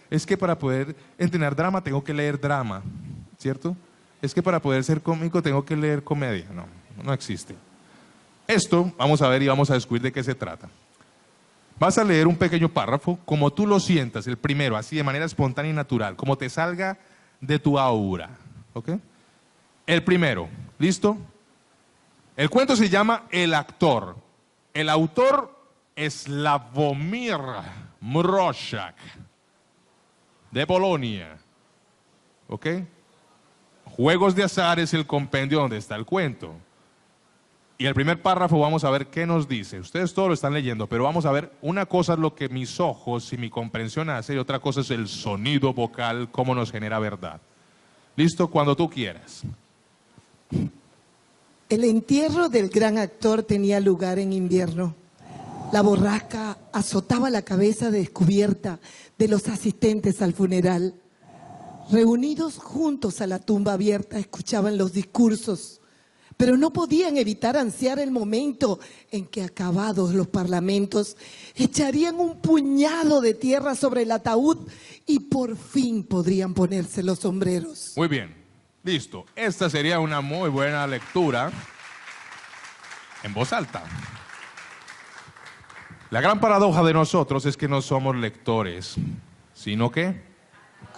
Es que para poder entrenar drama tengo que leer drama, ¿cierto? Es que para poder ser cómico tengo que leer comedia. No existe. Esto vamos a ver y vamos a descubrir de qué se trata. Vas a leer un pequeño párrafo, como tú lo sientas, el primero, así de manera espontánea y natural, como te salga de tu aura, ¿ok? El primero, ¿listo? El cuento se llama El actor. El autor es Sławomir Mroczek, de Polonia, ¿ok? Juegos de azar es el compendio donde está el cuento. Y el primer párrafo vamos a ver qué nos dice. Ustedes todos lo están leyendo, pero vamos a ver, una cosa es lo que mis ojos y mi comprensión hace y otra cosa es el sonido vocal, cómo nos genera verdad. ¿Listo? Cuando tú quieras. El entierro del gran actor tenía lugar en invierno. La borrasca azotaba la cabeza descubierta de los asistentes al funeral. Reunidos juntos a la tumba abierta, escuchaban los discursos, pero no podían evitar ansiar el momento en que, acabados los parlamentos, echarían un puñado de tierra sobre el ataúd y por fin podrían ponerse los sombreros. Muy bien, listo. Esta sería una muy buena lectura en voz alta. La gran paradoja de nosotros es que no somos lectores, sino que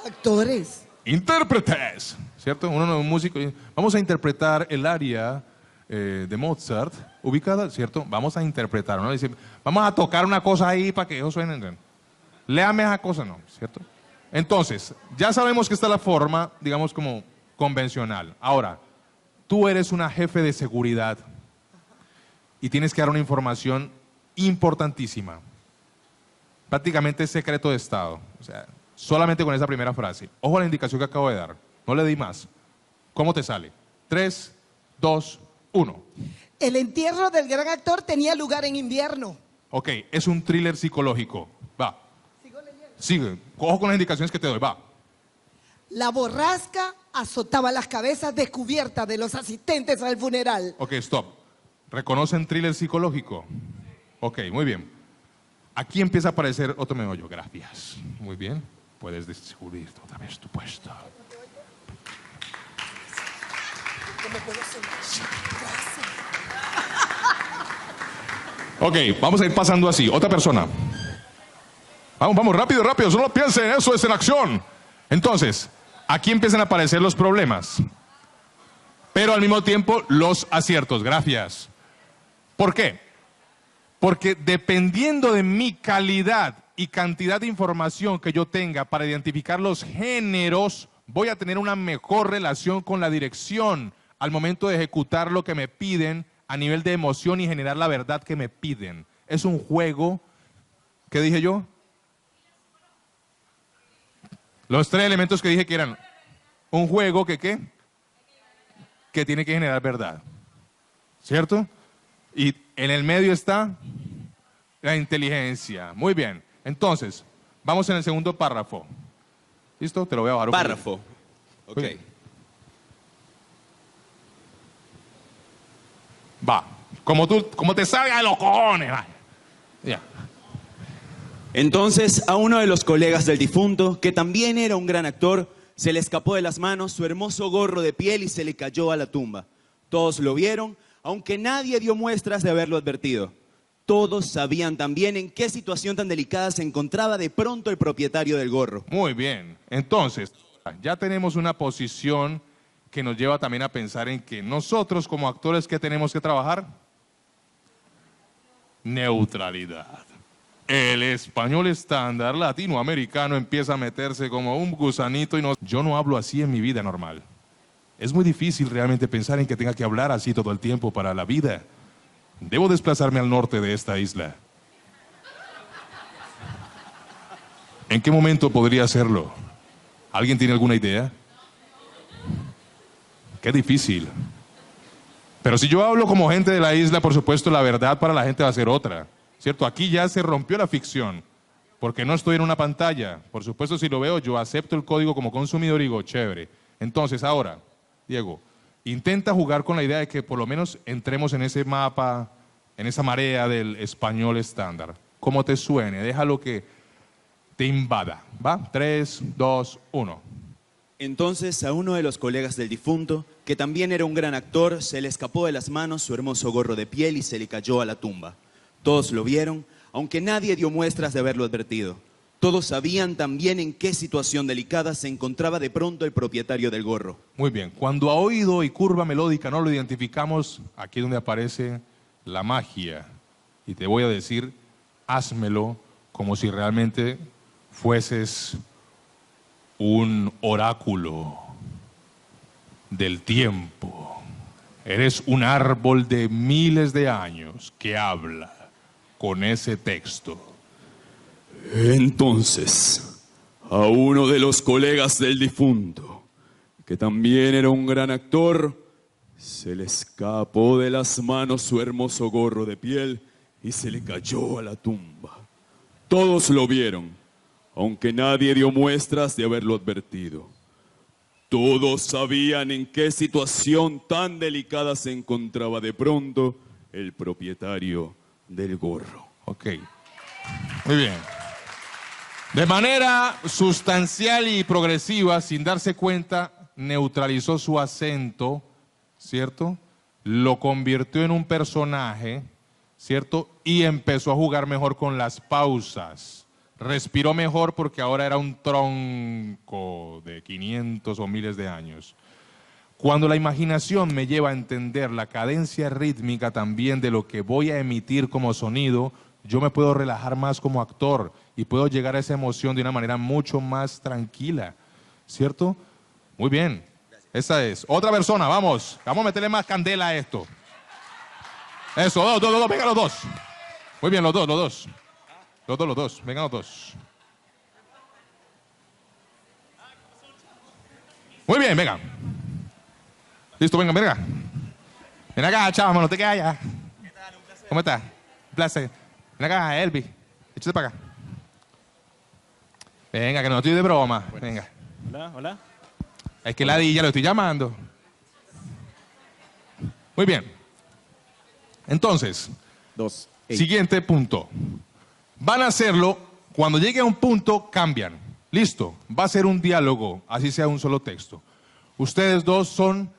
Actores. intérpretes, ¿cierto? Uno no es un músico. Vamos a interpretar el aria de Mozart, ubicada, ¿cierto? Vamos a interpretar, ¿no? Dice, vamos a tocar una cosa ahí para que eso suene. Léame esa cosa, ¿no? ¿Cierto? Entonces, ya sabemos que esta es la forma, digamos, como convencional. Ahora, tú eres una jefe de seguridad y tienes que dar una información importantísima. Prácticamente es secreto de Estado. O sea, solamente con esa primera frase. Ojo a la indicación que acabo de dar. No le di más. ¿Cómo te sale? 3, 2, 1. El entierro del gran actor tenía lugar en invierno. Ok, es un thriller psicológico. Va. Sigue. Ojo con las indicaciones que te doy. Va. La borrasca azotaba las cabezas descubiertas de los asistentes al funeral. Ok, stop. ¿Reconocen thriller psicológico? Ok, muy bien. Aquí empieza a aparecer otro meollo. Gracias. Muy bien. Puedes descubrir otra vez tu puesto. Ok, vamos a ir pasando así. Otra persona. Vamos, rápido. Solo piensen, eso es en acción. Entonces, aquí empiezan a aparecer los problemas. Pero al mismo tiempo, los aciertos. Gracias. ¿Por qué? Porque dependiendo de mi calidad y cantidad de información que yo tenga para identificar los géneros, voy a tener una mejor relación con la dirección al momento de ejecutar lo que me piden a nivel de emoción y generar la verdad que me piden. Es un juego, ¿qué dije yo? Los 3 elementos que dije que eran un juego que ¿qué? Que tiene que generar verdad, ¿cierto? Y en el medio está la inteligencia. Muy bien. Entonces, vamos en el segundo párrafo. ¿Listo? Te lo voy a bajar un Párrafo. Ok. Muy bien. Va. Como te salga de los cojones. Vaya. Ya. Entonces, a uno de los colegas del difunto, que también era un gran actor, se le escapó de las manos su hermoso gorro de piel y se le cayó a la tumba. Todos lo vieron, aunque nadie dio muestras de haberlo advertido. Todos sabían también en qué situación tan delicada se encontraba de pronto el propietario del gorro. Muy bien. Entonces, ya tenemos una posición que nos lleva también a pensar en que nosotros como actores, ¿qué tenemos que trabajar? Neutralidad. el español estándar latinoamericano empieza a meterse como un gusanito y no... Yo no hablo así en mi vida normal. Es muy difícil realmente pensar en que tenga que hablar así todo el tiempo para la vida. Debo desplazarme al norte de esta isla. ¿En qué momento podría hacerlo? ¿Alguien tiene alguna idea? Qué difícil. Pero si yo hablo como gente de la isla, por supuesto, la verdad para la gente va a ser otra. ¿Cierto? Aquí ya se rompió la ficción, porque no estoy en una pantalla. Por supuesto, si lo veo, yo acepto el código como consumidor y digo, chévere. Entonces, ahora, Diego, intenta jugar con la idea de que por lo menos entremos en ese mapa, en esa marea del español estándar. Como te suene, déjalo que te invada. ¿Va? 3, 2, 1. Entonces a uno de los colegas del difunto, que también era un gran actor, se le escapó de las manos su hermoso gorro de piel y se le cayó a la tumba. Todos lo vieron, aunque nadie dio muestras de haberlo advertido. Todos sabían también en qué situación delicada se encontraba de pronto el propietario del gorro. Muy bien, cuando a oído y curva melódica no lo identificamos, aquí es donde aparece la magia. Y te voy a decir, házmelo como si realmente fueses un oráculo del tiempo. Eres un árbol de miles de años que habla con ese texto. Entonces, a uno de los colegas del difunto, que también era un gran actor, se le escapó de las manos su hermoso gorro de piel y se le cayó a la tumba. Todos lo vieron, aunque nadie dio muestras de haberlo advertido. Todos sabían en qué situación tan delicada se encontraba de pronto el propietario del gorro. Ok, muy bien. De manera sustancial y progresiva, sin darse cuenta, neutralizó su acento, ¿cierto? Lo convirtió en un personaje, ¿cierto? Y empezó a jugar mejor con las pausas. Respiró mejor porque ahora era un tronco de 500 o miles de años. Cuando la imaginación me lleva a entender la cadencia rítmica también de lo que voy a emitir como sonido, yo me puedo relajar más como actor y puedo llegar a esa emoción de una manera mucho más tranquila, ¿cierto? Muy bien, esa es. Otra persona, vamos a meterle más candela a esto. Eso, dos, vengan los dos. Muy bien, los dos, vengan los dos. Muy bien, vengan. Listo, vengan. Ven acá, chavo, no te quedes allá. ¿Cómo estás? Un placer. Ven acá, Elvi. Échate para acá. Venga, que no estoy de broma. Venga. Hola. Es que ladilla, lo estoy llamando. Muy bien. Entonces, siguiente punto. Van a hacerlo, cuando llegue a un punto, cambian. Listo, va a ser un diálogo, así sea un solo texto. Ustedes dos son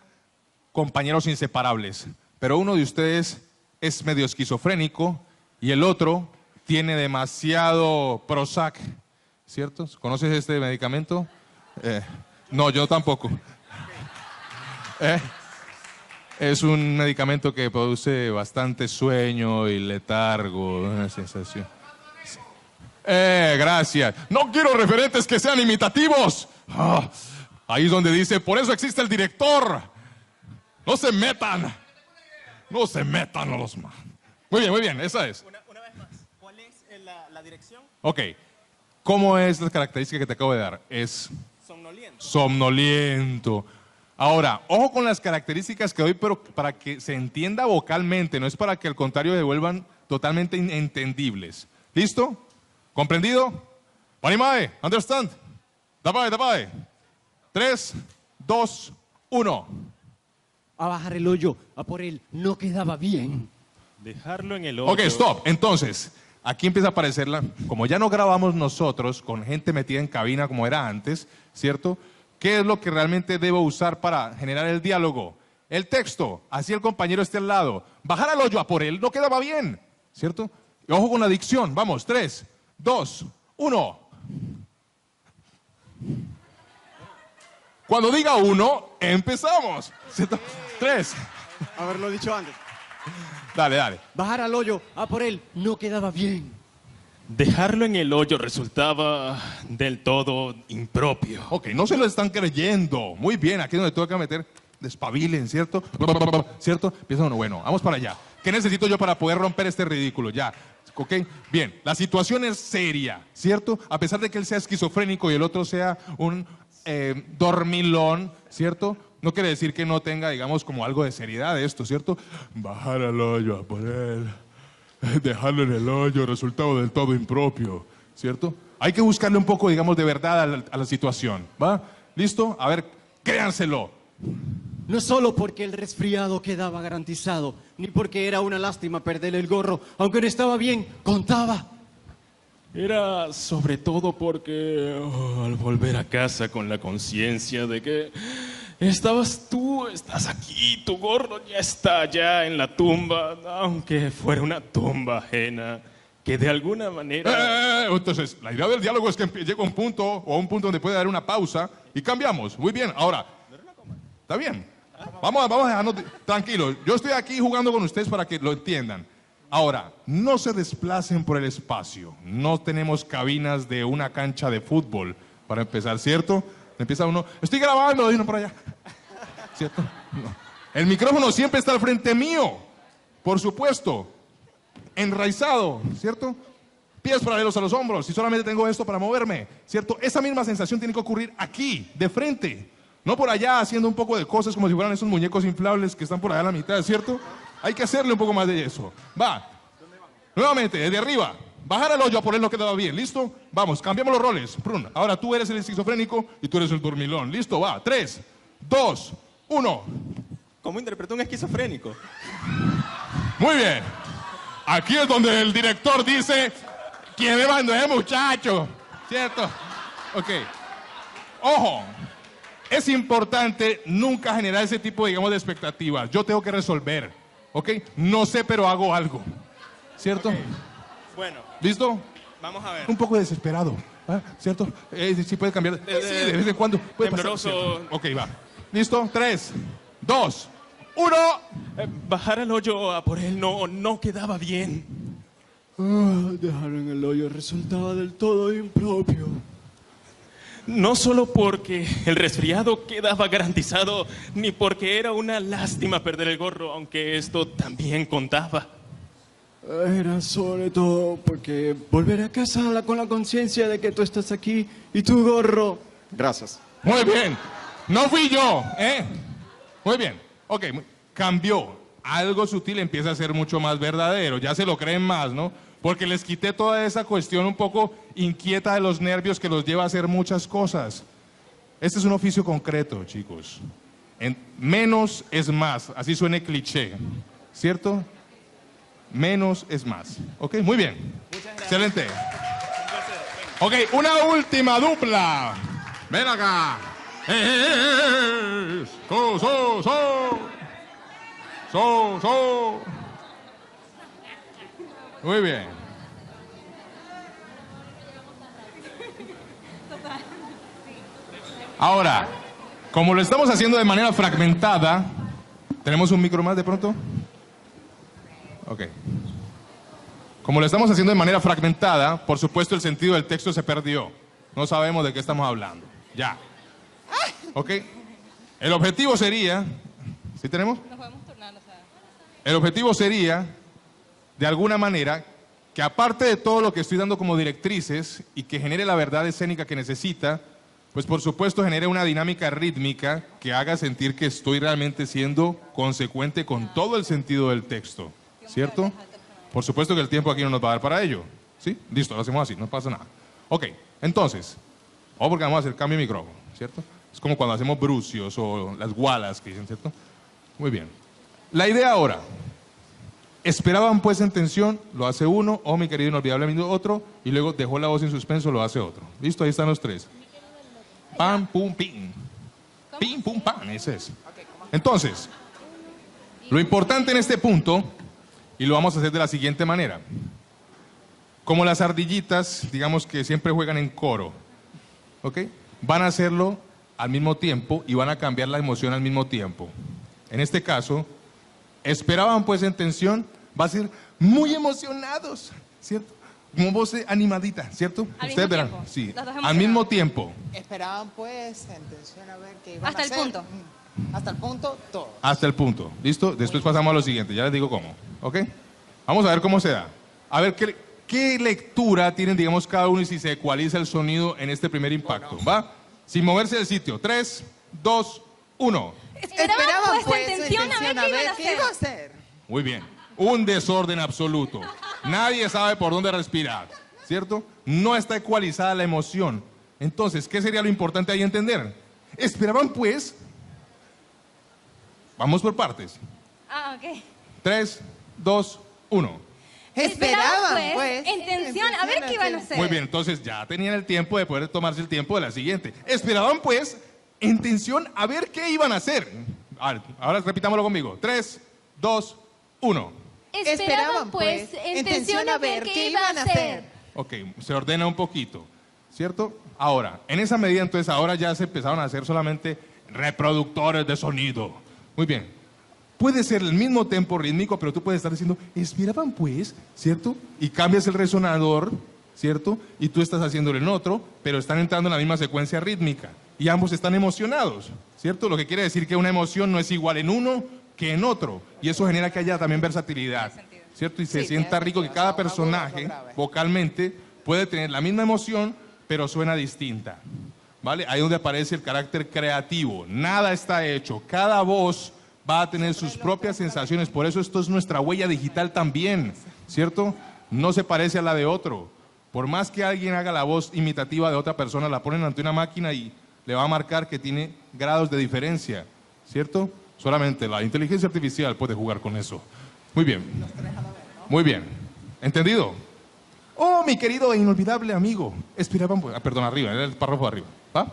compañeros inseparables, pero uno de ustedes es medio esquizofrénico y el otro tiene demasiado Prozac, ¿cierto? ¿Conoces este medicamento? No, yo tampoco. Es un medicamento que produce bastante sueño y letargo, una sensación. Gracias. No quiero referentes que sean imitativos. Ahí es donde dice, por eso existe el director. No se metan a los más. Muy bien, esa es. Una vez más, ¿cuál es la dirección? Ok. ¿Cómo es la característica que te acabo de dar? Es somnoliento. Ahora, ojo con las características que doy, pero para que se entienda vocalmente, no es para que al contrario se vuelvan totalmente entendibles. ¿Listo? ¿Comprendido? ¿Panimae? ¿Understand? Tapae. 3, 2, 1. A bajar el hoyo, a por él, no quedaba bien. Dejarlo en el hoyo. Ok, stop. Entonces, aquí empieza a aparecer como ya no grabamos nosotros con gente metida en cabina como era antes, ¿cierto? ¿Qué es lo que realmente debo usar para generar el diálogo? El texto, así el compañero esté al lado. Bajar al hoyo a por él no quedaba bien, ¿cierto? Y ojo con la dicción. Vamos, 3, 2, 1. Cuando diga 1, empezamos. 3. Haberlo dicho antes. Dale. Bajar al hoyo, a por él, no quedaba bien. Dejarlo en el hoyo resultaba del todo impropio. Ok, no se lo están creyendo. Muy bien, aquí es donde toca meter, despabilen, ¿cierto? ¿Cierto? Empieza uno, bueno, vamos para allá. ¿Qué necesito yo para poder romper este ridículo? Ya, ¿ok? Bien, la situación es seria, ¿cierto? A pesar de que él sea esquizofrénico y el otro sea un dormilón, ¿cierto? No quiere decir que no tenga, digamos, como algo de seriedad de esto, ¿cierto? Bajar al hoyo a por él, dejarlo en el hoyo, resultado del todo impropio, ¿cierto? Hay que buscarle un poco, digamos, de verdad a la situación, ¿va? ¿Listo? A ver, créanselo. No solo porque el resfriado quedaba garantizado, ni porque era una lástima perder el gorro, aunque no estaba bien, contaba. Era sobre todo porque al volver a casa con la conciencia de que estás aquí, tu gorro ya está allá en la tumba, aunque fuera una tumba ajena, que de alguna manera... Entonces, la idea del diálogo es que llega un punto, o a un punto donde puede dar una pausa, y cambiamos. Muy bien, ahora, ¿está bien? Vamos a dejarnos tranquilos. Yo estoy aquí jugando con ustedes para que lo entiendan. Ahora, no se desplacen por el espacio. No tenemos cabinas de una cancha de fútbol para empezar, ¿cierto? Empieza uno, estoy grabando, y uno por allá. ¿Cierto? No. El micrófono siempre está al frente mío, por supuesto. Enraizado, ¿cierto? Pies paralelos a los hombros, y solamente tengo esto para moverme, ¿cierto? Esa misma sensación tiene que ocurrir aquí, de frente. No por allá haciendo un poco de cosas como si fueran esos muñecos inflables que están por allá a la mitad, ¿cierto? Hay que hacerle un poco más de eso. Va. Nuevamente, desde arriba. Bajar al hoyo a poner lo que daba bien. ¿Listo? Vamos, cambiamos los roles. Prun. Ahora tú eres el esquizofrénico y tú eres el dormilón. ¿Listo? Va. 3, 2, 1. ¿Cómo interpretó un esquizofrénico? Muy bien. Aquí es donde el director dice, ¿quién me mandó ese muchacho? ¿Cierto? Ok. Ojo. Es importante nunca generar ese tipo, digamos, de expectativas. Yo tengo que resolver, ¿ok? No sé, pero hago algo, ¿cierto? Okay. Bueno. ¿Listo? Vamos a ver. Un poco desesperado, ¿ah? ¿Cierto? Sí puede cambiar. Sí, de vez en cuando puede pasar. Ok, va. ¿Listo? 3, 2, 1. Bajar al hoyo a por él no quedaba bien. Dejarlo en el hoyo resultaba del todo impropio. No solo porque el resfriado quedaba garantizado, ni porque era una lástima perder el gorro, aunque esto también contaba. Era sobre todo porque volver a casa con la conciencia de que tú estás aquí y tu gorro... Gracias. Muy bien. No fui yo, ¿eh? Muy bien. Ok, cambió. Algo sutil empieza a ser mucho más verdadero. Ya se lo creen más, ¿no? Porque les quité toda esa cuestión un poco inquieta de los nervios que los lleva a hacer muchas cosas. Este es un oficio concreto, chicos. Menos es más, así suene cliché, ¿cierto? Menos es más. Ok, muy bien. Excelente. Ok, una última dupla. Ven acá. Muy bien. Ahora, como lo estamos haciendo de manera fragmentada, ¿tenemos un micro más de pronto? Ok. Como lo estamos haciendo de manera fragmentada, por supuesto el sentido del texto se perdió. No sabemos de qué estamos hablando. Ya. Ok. El objetivo sería... ¿Sí tenemos? Nos podemos turnar, o sea. El objetivo sería, de alguna manera, que aparte de todo lo que estoy dando como directrices y que genere la verdad escénica que necesita, pues por supuesto genere una dinámica rítmica que haga sentir que estoy realmente siendo consecuente con todo el sentido del texto, ¿cierto? Por supuesto que el tiempo aquí no nos va a dar para ello, ¿sí? Listo, lo hacemos así, no pasa nada. Ok, entonces, porque vamos a hacer cambio de micrófono, ¿cierto? Es como cuando hacemos brucios o las gualas que dicen, ¿cierto? Muy bien. La idea ahora, esperaban pues en tensión, lo hace uno, mi querido inolvidable otro, y luego dejó la voz en suspenso, lo hace otro. Listo, ahí están los tres. Pam, pum, pim. Pim, pum, pam, ese es. Entonces, lo importante en este punto, y lo vamos a hacer de la siguiente manera. Como las ardillitas, digamos que siempre juegan en coro, ¿ok? Van a hacerlo al mismo tiempo y van a cambiar la emoción al mismo tiempo. En este caso, esperaban pues en tensión, va a ser muy emocionados, ¿cierto? como voz animadita, ¿cierto? Al Ustedes mismo verán. tiempo. Sí, Los dos al emocionados. mismo tiempo. Esperaban pues en tensión a ver qué iban Hasta a el hacer. punto. Hasta el punto, todo. Hasta el punto. ¿Listo? Después pasamos a lo siguiente. Ya les digo cómo. ¿Ok? Vamos a ver cómo se da. A ver qué lectura tienen, digamos, cada uno y si se ecualiza el sonido en este primer impacto. ¿Va? Sin moverse del sitio. 3, 2, 1. Esperaban pues en en tensión tensión a ver qué iba a hacer. Muy bien. Un desorden absoluto. Nadie sabe por dónde respirar. ¿Cierto? No está ecualizada la emoción. Entonces, ¿qué sería lo importante ahí entender? Esperaban pues... Vamos por partes. Ah, ok. 3, 2, 1. Esperaban pues en tensión a ver qué iban a hacer. Muy bien, entonces ya tenían el tiempo de poder tomarse el tiempo de la siguiente. Esperaban pues en tensión a ver qué iban a hacer. Ahora repitámoslo conmigo. 3, 2, 1. Esperaban pues en tensión a ver qué iban a hacer. Ok, se ordena un poquito, ¿cierto? Ahora, en esa medida entonces ahora ya se empezaron a hacer solamente reproductores de sonido. Muy bien. Puede ser el mismo tempo rítmico, pero tú puedes estar diciendo, esperaban pues, ¿cierto? Y cambias el resonador, ¿cierto? Y tú estás haciéndolo en otro, pero están entrando en la misma secuencia rítmica. Y ambos están emocionados, ¿cierto? Lo que quiere decir que una emoción no es igual en uno que en otro. Y eso genera que haya también versatilidad, ¿cierto? Y se sienta rico que cada personaje, vocalmente, puede tener la misma emoción, pero suena distinta, ¿vale? Ahí es donde aparece el carácter creativo. Nada está hecho. Cada voz va a tener sus propias sensaciones, por eso esto es nuestra huella digital también, ¿cierto? No se parece a la de otro. Por más que alguien haga la voz imitativa de otra persona, la ponen ante una máquina y le va a marcar que tiene grados de diferencia, ¿cierto? Solamente la inteligencia artificial puede jugar con eso. Muy bien. Muy bien. ¿Entendido? Oh, mi querido e inolvidable amigo. Esperaban, perdón, arriba, era el párrafo de arriba. ¿Va?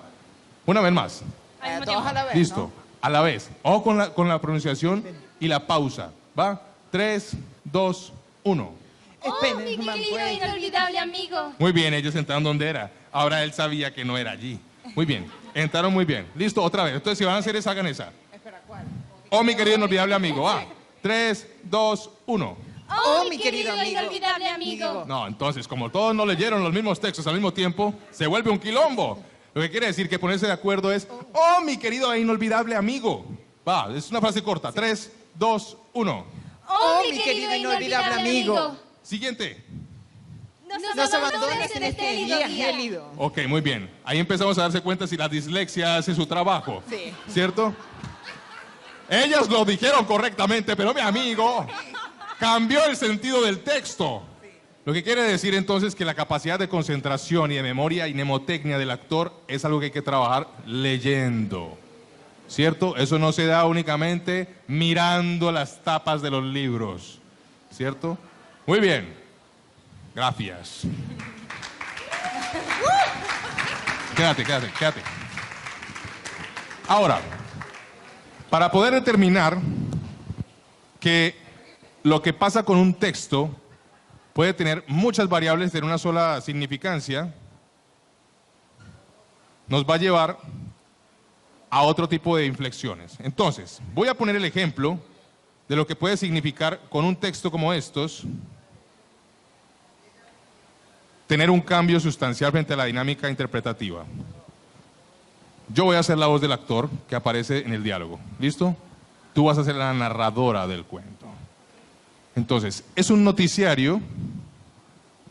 Una vez más. Todos a la vez, Listo. ¿no? A la vez. Ojo con la pronunciación y la pausa. ¿Va? 3, 2, 1. Oh, mi querido e inolvidable amigo. Muy bien, ellos entraron donde era. Ahora él sabía que no era allí. Muy bien. Entraron muy bien. Listo, otra vez. Entonces, si van a hacer esa, hagan esa. Oh, mi querido e inolvidable amigo. Va. 3, 2, 1. Oh, mi querido e inolvidable amigo. No, entonces, como todos no leyeron los mismos textos al mismo tiempo, se vuelve un quilombo. Lo que quiere decir que ponerse de acuerdo es, oh, mi querido e inolvidable amigo. Va, es una frase corta. 3, 2, 1. Oh, mi querido e inolvidable amigo. Siguiente. Nos abandones en este día gélido. Ok, muy bien. Ahí empezamos a darse cuenta si la dislexia hace su trabajo. Sí. ¿Cierto? Ellos lo dijeron correctamente, pero mi amigo cambió el sentido del texto. Lo que quiere decir entonces que la capacidad de concentración y de memoria y mnemotecnia del actor es algo que hay que trabajar leyendo. ¿Cierto? Eso no se da únicamente mirando las tapas de los libros. ¿Cierto? Muy bien. Gracias. Quédate. Ahora, para poder determinar que lo que pasa con un texto puede tener muchas variables de una sola significancia, nos va a llevar a otro tipo de inflexiones. Entonces, voy a poner el ejemplo de lo que puede significar con un texto como estos tener un cambio sustancial frente a la dinámica interpretativa. Yo voy a ser la voz del actor que aparece en el diálogo. ¿Listo? Tú vas a ser la narradora del cuento. Entonces, es un noticiario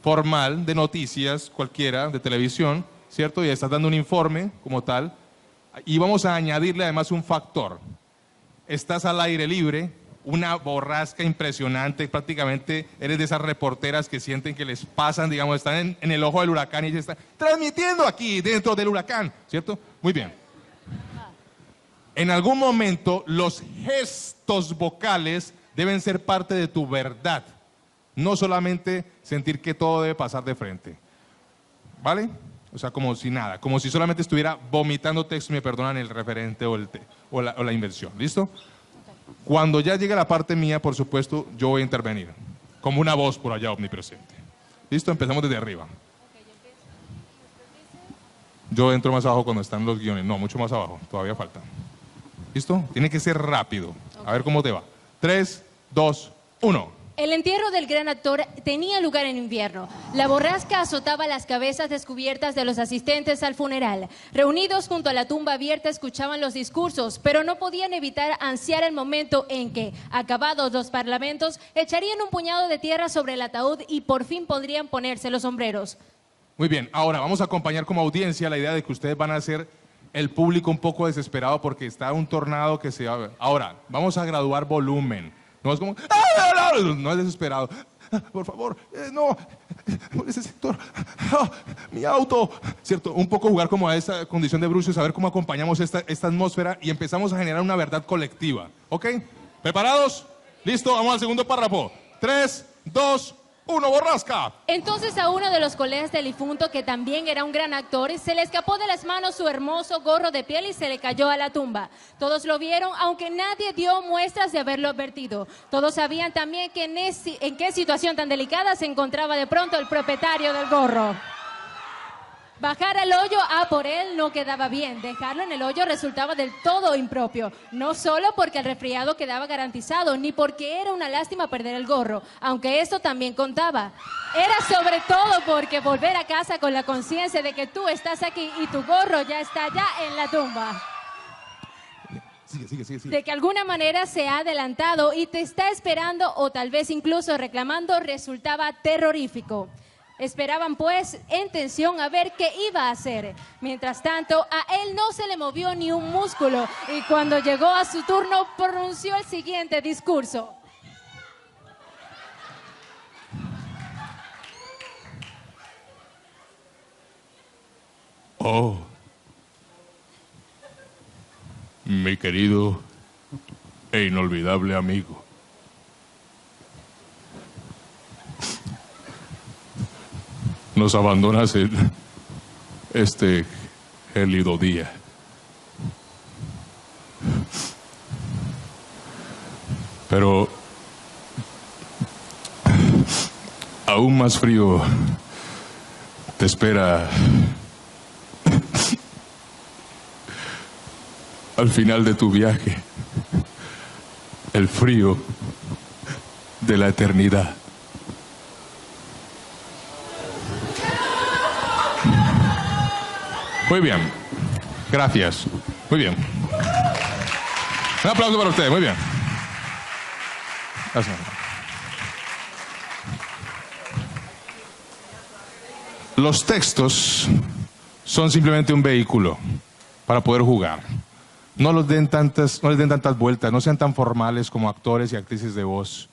formal de noticias cualquiera, de televisión, ¿cierto? Y estás dando un informe como tal. Y vamos a añadirle además un factor. Estás al aire libre, una borrasca impresionante, prácticamente eres de esas reporteras que sienten que les pasan, digamos, están en el ojo del huracán y ya están transmitiendo aquí dentro del huracán, ¿cierto? Muy bien. En algún momento los gestos vocales deben ser parte de tu verdad, no solamente sentir que todo debe pasar de frente, ¿vale? O sea, como si nada, como si solamente estuviera vomitando texto, me perdonan el referente o la inversión, ¿listo? Cuando ya llegue la parte mía, por supuesto, yo voy a intervenir, como una voz por allá omnipresente. ¿Listo? Empezamos desde arriba. Yo entro más abajo cuando están los guiones, no, mucho más abajo, todavía falta. ¿Listo? Tiene que ser rápido. A ver cómo te va. 3, 2, 1. El entierro del gran actor tenía lugar en invierno. La borrasca azotaba las cabezas descubiertas de los asistentes al funeral. Reunidos junto a la tumba abierta escuchaban los discursos, pero no podían evitar ansiar el momento en que, acabados los parlamentos, echarían un puñado de tierra sobre el ataúd y por fin podrían ponerse los sombreros. Muy bien, ahora vamos a acompañar como audiencia la idea de que ustedes van a hacer el público un poco desesperado porque está un tornado que se va. Ahora, vamos a graduar volumen. No es como, no es desesperado. Por favor, no, por ese sector, mi auto. ¿Cierto? Un poco jugar como a esa condición de Bruce, saber cómo acompañamos esta atmósfera y empezamos a generar una verdad colectiva. ¿Ok? ¿Preparados? ¿Listo? Vamos al segundo párrafo. 3, 2, 1, borrasca. Entonces a uno de los colegas del difunto, que también era un gran actor, se le escapó de las manos su hermoso gorro de piel y se le cayó a la tumba. Todos lo vieron, aunque nadie dio muestras de haberlo advertido. Todos sabían también que en qué situación tan delicada se encontraba de pronto el propietario del gorro. Bajar al hoyo a por él no quedaba bien. Dejarlo en el hoyo resultaba del todo impropio. No solo porque el resfriado quedaba garantizado, ni porque era una lástima perder el gorro, aunque esto también contaba. Era sobre todo porque volver a casa con la conciencia de que tú estás aquí y tu gorro ya está allá en la tumba. Sigue. De que alguna manera se ha adelantado y te está esperando o tal vez incluso reclamando resultaba terrorífico. Esperaban pues en tensión a ver qué iba a hacer. Mientras tanto, a él no se le movió ni un músculo y cuando llegó a su turno pronunció el siguiente discurso. Oh, mi querido e inolvidable amigo. Nos abandonas en este gélido día. Pero aún más frío te espera al final de tu viaje. El frío de la eternidad. Muy bien, gracias. Muy bien. Un aplauso para ustedes, muy bien. Gracias. Los textos son simplemente un vehículo para poder jugar. No les den tantas vueltas, no sean tan formales como actores y actrices de voz.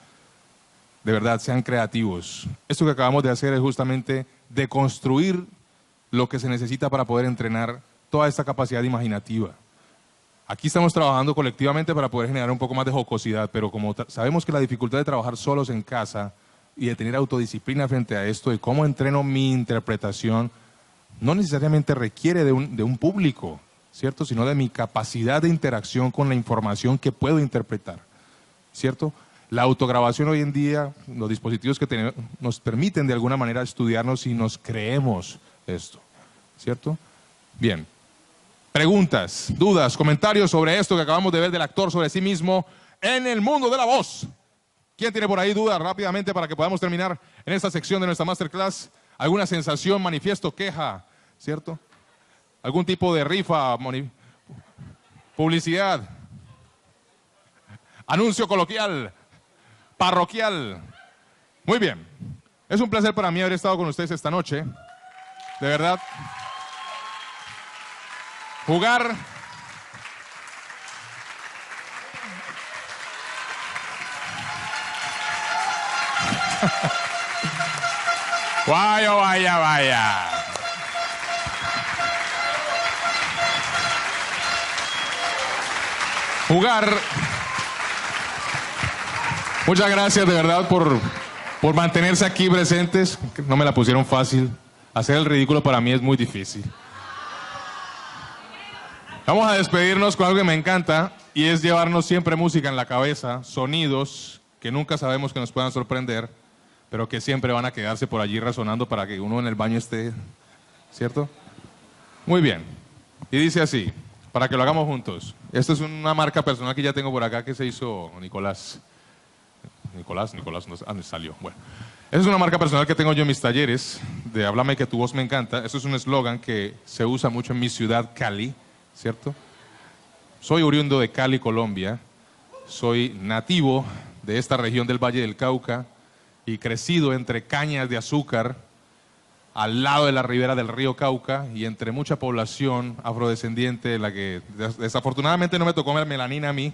De verdad, sean creativos. Esto que acabamos de hacer es justamente deconstruir lo que se necesita para poder entrenar toda esta capacidad imaginativa. Aquí estamos trabajando colectivamente para poder generar un poco más de jocosidad, pero como sabemos que la dificultad de trabajar solos en casa y de tener autodisciplina frente a esto, de cómo entreno mi interpretación, no necesariamente requiere de un público, ¿cierto? Sino de mi capacidad de interacción con la información que puedo interpretar, ¿cierto? La autograbación hoy en día, los dispositivos que tenemos, nos permiten de alguna manera estudiarnos y nos creemos esto, ¿cierto? Bien. Preguntas, dudas, comentarios sobre esto que acabamos de ver del actor sobre sí mismo en el mundo de la voz. ¿Quién tiene por ahí dudas rápidamente para que podamos terminar en esta sección de nuestra masterclass? ¿Alguna sensación, manifiesto, queja, ¿cierto? ¿Algún tipo de rifa, publicidad, anuncio coloquial, parroquial? Muy bien. Es un placer para mí haber estado con ustedes esta noche. De verdad. Jugar. Vaya. Jugar. Muchas gracias de verdad por mantenerse aquí presentes. No me la pusieron fácil. Hacer el ridículo para mí es muy difícil. Vamos a despedirnos con algo que me encanta y es llevarnos siempre música en la cabeza, sonidos que nunca sabemos que nos puedan sorprender, pero que siempre van a quedarse por allí resonando para que uno en el baño esté, ¿cierto? Muy bien. Y dice así, para que lo hagamos juntos. Esto es una marca personal que ya tengo por acá que se hizo Nicolás. Nicolás, ¿dónde salió? Bueno, esa es una marca personal que tengo yo en mis talleres, de Háblame que tu voz me encanta. Eso es un eslogan que se usa mucho en mi ciudad, Cali, ¿cierto? Soy oriundo de Cali, Colombia. Soy nativo de esta región del Valle del Cauca y crecido entre cañas de azúcar, al lado de la ribera del río Cauca y entre mucha población afrodescendiente, la que desafortunadamente no me tocó ver melanina a mí,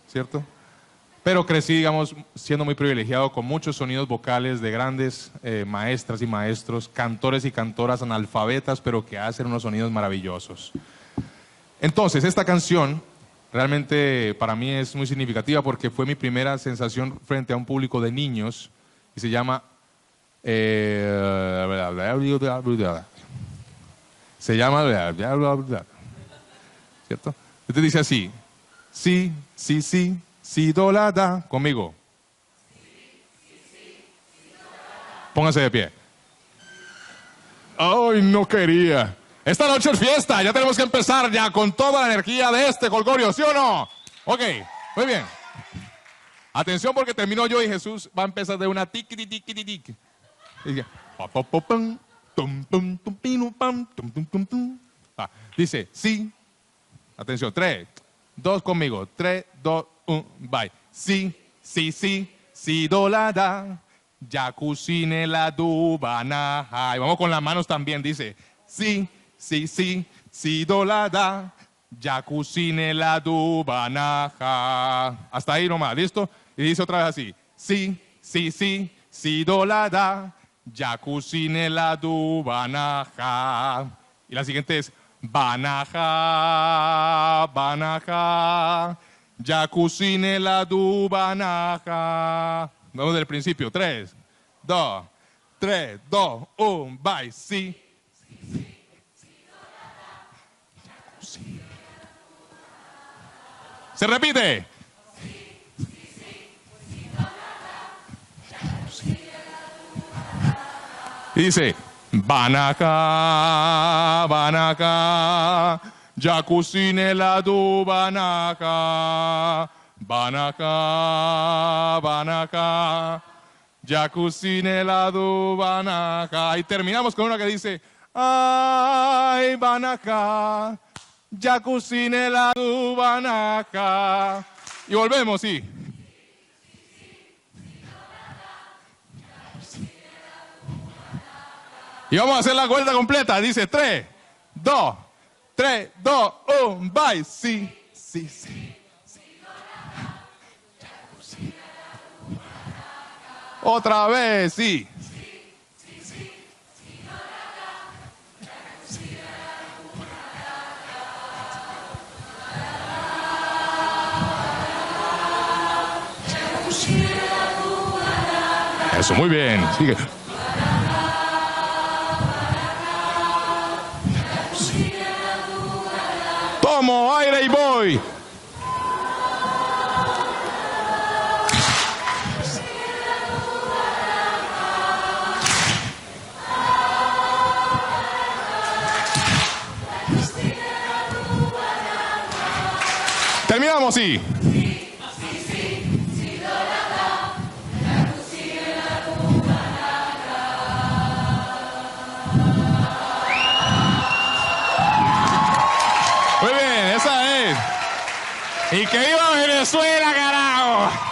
¿cierto? Pero crecí, digamos, siendo muy privilegiado con muchos sonidos vocales de grandes maestras y maestros, cantores y cantoras analfabetas, pero que hacen unos sonidos maravillosos. Entonces, esta canción realmente para mí es muy significativa porque fue mi primera sensación frente a un público de niños y se llama... ¿cierto? Entonces dice así, sí, sí, sí, sí, do, la, da, conmigo. Pónganse de pie. Ay, no quería. Esta noche es fiesta, ya tenemos que empezar ya con toda la energía de este colgorio, ¿sí o no? Ok, muy bien. Atención porque termino yo y Jesús va a empezar de una tic, tic, tic, tic, tic. Dice, sí. Atención, 3, 2 conmigo. 3, 2, 1, bye. Sí, sí, sí, sí, do, la, da. Jacuzzi la du, banaja. Y vamos con las manos también, dice, sí, sí, sí, sí, do, la, da. Jacuzzi la du, banaja. Hasta ahí nomás, ¿listo? Y dice otra vez así, sí, sí, sí, sí, do, la, da. Jacuzzi la du, banaja. Y la siguiente es banaja, banaja. Jacuzzi la du, banaja. Vamos del principio. 3, 2, 1, bye. Sí. Se repite. Y dice, banaca, banaca, jacuzzi la du, banaca, banaca, banaca, jacuzzi la du, banaca. Y terminamos con una que dice, ay, banaca, jacuzzi la du, banaca. Y volvemos, sí. Y vamos a hacer la vuelta completa. Dice 3, 2, 1, bye. Sí, sí, sí. Otra vez, sí. Eso, muy bien. Sigue. Tomo aire y voy. Terminamos, sí. Muy bien, esa es. Y que viva Venezuela, carajo.